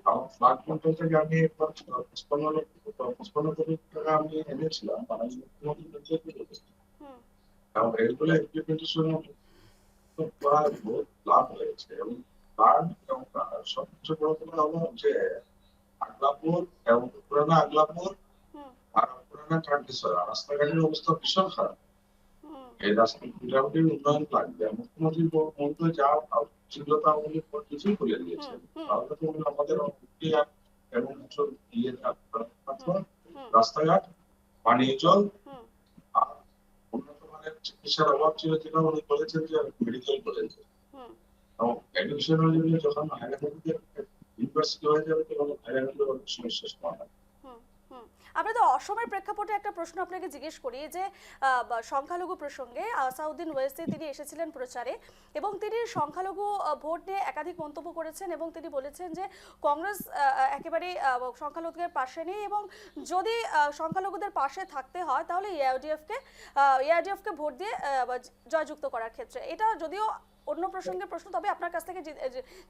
আমার ফ্ল্যাট কন্ট্রোল থেকে আমি 55 কোটি টাকা আমি এনেছিলাম মানে এবং এগুলো ইমপ্লিমেন্টেশন প্রায় বহুত লাভ হয়েছে এবং তার সবচেয়ে বড় কথা হলো যে আগলাপুর এবং পুরানা আগলাপুর আর পুরানা কান্ট্রিসরা রাস্তাঘাটের অবস্থা ভীষণ খারাপ। এই রাস্তা মোটামুটি উন্নয়ন লাগবে। মুখ্যমন্ত্রী মন্ত্রী যা ছিল তা উনি কিছুই করে দিয়েছেন। তাহলে তো আমাদের এবং রাস্তাঘাট, পানীয় জল আর উন্নত মানের চিকিৎসার অভাব ছিল যেটা উনি বলেছেন যে মেডিকেল কলেজ এবং এডুকেশনাল জন্য যখন হাইলাকান্দিতে ইউনিভার্সিটি হয়ে যাবে তখন হাইলাকান্দির অনেক সমস্যার সমাধান। আমরা তো অসমের প্রেক্ষাপটে একটা প্রশ্ন আপনাকে জিজ্ঞেস করি যে সংখ্যালঘু প্রসঙ্গে আসাউদ্দিন ওয়েসি তিনি এসেছিলেন প্রচারে এবং তিনি সংখ্যালঘু ভোট নিয়ে একাধিক মন্তব্য করেছেন এবং তিনি বলেছেন যে কংগ্রেস একেবারে সংখ্যালঘুদের পাশে নেই এবং যদি সংখ্যালঘুদের পাশে থাকতে হয় তাহলে এআইডিএফকে ভোট দিয়ে জয়যুক্ত করার ক্ষেত্রে। এটা যদিও অন্য প্রসঙ্গের প্রশ্ন, তবে আপনার কাছ থেকে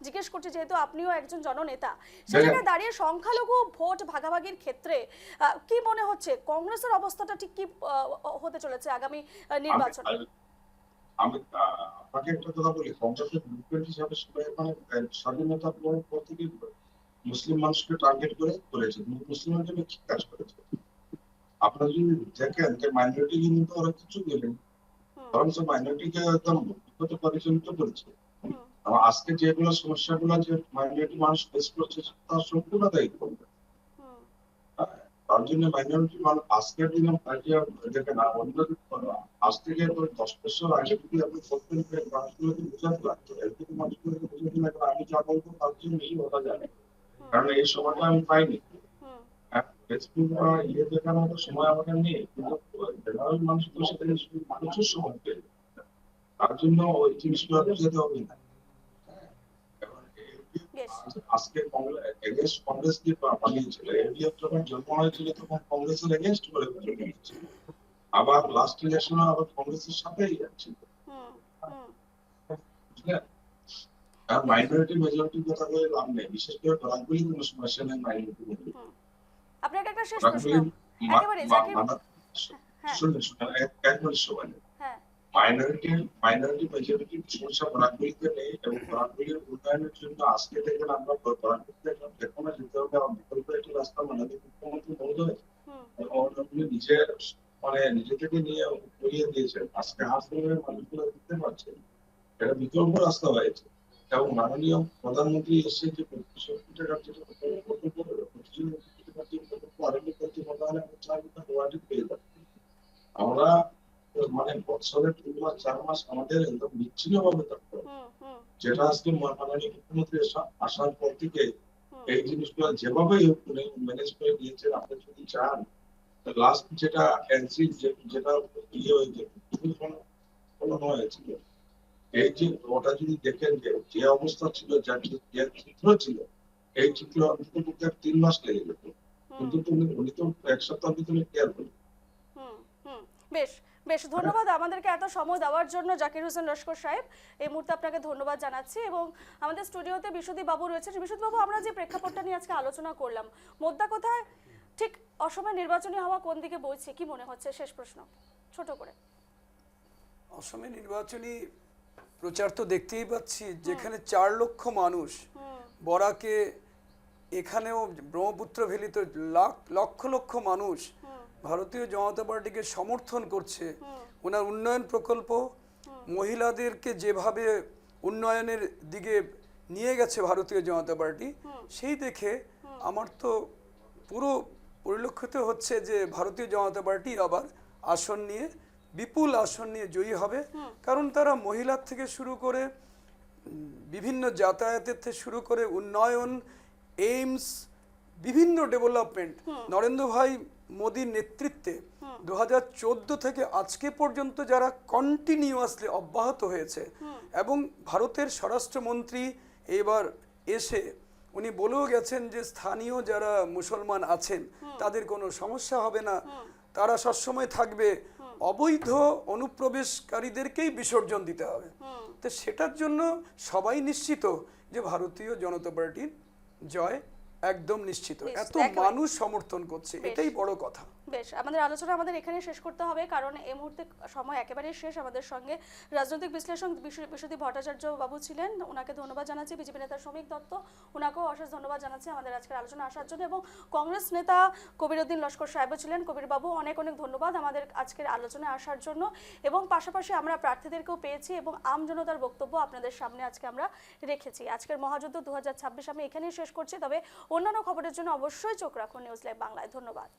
জিজ্ঞেস করছি যেহেতু আপনিও একজন জননেতা, সেখানে দাঁড়িয়ে সংখ্যালঘু ভোট ভাগাভাগির ক্ষেত্রে কি মনে হচ্ছে কংগ্রেসের অবস্থাটা ঠিক কি হতে চলেছে আগামী নির্বাচনে? আমি আপনাকে একটা কথা বলি, কংগ্রেসের মুভমেন্ট হিসাবে সবাই মানে স্বাধীনতা পর থেকে মুসলিম মানুষকে টার্গেট করে করেছে। মুসলিমের জন্য কি কাজ করেছে? আপনারা যদি দেখেন যে মাইনরিটি কিন্তু ওরা কিছু বলেন, বরং মাইনরিটিকে একদম পরিচালিত করেছে। আজকে যেগুলো সমস্যাগুলো যে মাইনরিটি মানুষ ফেস করছে তার সম্পূর্ণ দায়িত্ব। তার জন্য মাইনরিটি মানুষ আজকের দিনে দেখেন অন্য আজ থেকে 10 বছর আগে যদি আপনি করতেন মানুষগুলোকে বোঝাতে লাগতো, এর থেকে মানুষগুলোকে বোঝাতে লাগতো আমি যা বলবো তার জন্য বেশি ওরা জানে, কারণ এই সময়টা আমি পাইনি। ফেসবুক বা ইয়ে দেখার মতো সময় আমাদের নেই, কিন্তু জেনারেল মানুষগুলোর সাথে মানুষের সময় পেয়ে তার জন্য ওই জিনিসগুলো যেতে হবে না। আজকে কংগ্রেস কি বানিয়েছিল, এনডিএফ যখন জন্ম হয়েছিল তখন কংগ্রেসের এগেনস্ট করে জন্মেছিল, আবার লাস্ট ইলেকশনে আবার কংগ্রেসের সাথেই ছিল। আর মাইনরিটি মেজরিটির কথা বলে লাভ নেই, বিশেষ করে বরাকগুলি কোনো সমস্যা নেই। মাইনরিটি আপনাকে একটা শেষ প্রশ্ন একেবারে জাকির, মাইনরিটি মেজরিটি সমস্যা বরাকগুলিতে নেই এবং বরাকগুলির উন্নয়নের জন্য আজকে থেকে আমরা বরাকগুলিতে যেকোনো যেতে হবে বিকল্প একটি রাস্তা মাননীয় মুখ্যমন্ত্রী মহোদয় নিজে মানে নিজে থেকে নিয়ে করিয়ে দিয়েছেন। আজকে হাসপাতালের মানুষগুলো দিতে পারছে, এটা বিকল্প রাস্তা হয়েছে এবং মাননীয় প্রধানমন্ত্রী এসে যে 65 টাকার যেটা প্রকল্প আরম্ভ করতে বলা হলে আমরা 4 ঘন্টা ওয়ার্ডে পেয়ে যাচ্ছি। আমরা মানে বছরের 3 মাস 4 মাস আমাদের একদম বিচ্ছিন্ন ভাবে থাকতে হবে, যেটা আজকে মাননীয় মুখ্যমন্ত্রী আসার পর থেকে এই জিনিসগুলো যেভাবে ম্যানেজ করে দিয়েছেন। আপনি যদি চান লাস্ট যেটা এনসি যেটা ইয়ে হয়েছে কোনো হয়েছিল, এই যে ওটা যদি দেখেন যে অবস্থা ছিল, যে চিত্র ছিল, এই চিত্র অন্তত 3 মাস লেগে যেত, কিন্তু উনি তো 1 সপ্তাহের ভিতরে ক্লিয়ার করলেন। বেশ বেশ, ধন্যবাদ আমাদেরকে এত সময় দেওয়ার জন্য জাকির হোসেন লস্কর সাহেব। এই মুহূর্তে আপনাকে ধন্যবাদ জানাচ্ছি এবং আমাদের স্টুডিওতে বিশ্বদীপ বাবু রয়েছেন। বিশ্বদীপ বাবু, আমরা যে প্রেক্ষাপটটা নিয়ে আজকে আলোচনা করলাম, মোদ্দা কথায় ঠিক অসময়ে নির্বাচনী হাওয়া কোন দিকে বইছে কি মনে হচ্ছে? শেষ প্রশ্ন ছোট করে। অসমে নির্বাচনী প্রচার তো দেখতেই পাচ্ছি, যেখানে 4 লক্ষ মানুষ বরাকে, এখানেও ব্রহ্মপুত্র ভ্যালিতে লক্ষ লক্ষ মানুষ ভারতীয় জনতা পার্টিকে সমর্থন করছে। ওনার উন্নয়ন প্রকল্প, মহিলাদেরকে যেভাবে উন্নয়নের দিকে নিয়ে গেছে ভারতীয় জনতা পার্টি, সেই দেখে আমার তো পুরো পরিলক্ষিত হচ্ছে যে ভারতীয় জনতা পার্টি আবার আসন নিয়ে, বিপুল আসন নিয়ে জয়ী হবে। কারণ তারা মহিলার থেকে শুরু করে বিভিন্ন যাতায়াতের থেকে শুরু করে উন্নয়ন, এইমস, বিভিন্ন ডেভেলপমেন্ট নরেন্দ্র ভাই মোদীর নেতৃত্বে 2014 থেকে আজকে পর্যন্ত যারা কন্টিনিউয়াসলি অব্যাহত হয়েছে, এবং ভারতের স্বরাষ্ট্রমন্ত্রী এবার এসে উনি বলেও গেছেন যে স্থানীয় যারা মুসলমান আছেন তাদের কোনো সমস্যা হবে না, তারা সবসময় থাকবে, অবৈধ অনুপ্রবেশকারীদেরকেই বিসর্জন দিতে হবে। তো সেটার জন্য সবাই নিশ্চিত যে ভারতীয় জনতা পার্টির জয় একদম নিশ্চিত। এত মানুষ সমর্থন করছে, এটাই বড় কথা। বেশ, আমাদের আলোচনা আমাদের এখানে শেষ করতে হবে, কারণ এই মুহূর্তে সময় একেবারে শেষ। আমাদের সঙ্গে রাজনৈতিক বিশ্লেষক বিশ্বজিৎ ভট্টাচার্য বাবু ছিলেন, ওনাকে ধন্যবাদ জানাচ্ছি। বিজেপি নেতা শ্রমিক দত্ত, ওনাকেও অশেষ ধন্যবাদ জানাচ্ছি আমাদের আজকের আলোচনা আসার জন্য। এবং কংগ্রেস নেতা কবিরউদ্দিন লস্কর সাহেবও ছিলেন। কবির বাবু, অনেক অনেক ধন্যবাদ আমাদের আজকের আলোচনায় আসার জন্য। এবং পাশাপাশি আমরা প্রার্থীদেরকেও পেয়েছি এবং আমজনতার বক্তব্য আপনাদের সামনে আজকে আমরা রেখেছি। আজকের মহাযুদ্ধ 2026 আমি এখানেই শেষ করছি, তবে অন্যান্য খবরের জন্য অবশ্যই চোখ রাখুন নিউজ লাইভ বাংলায়। ধন্যবাদ।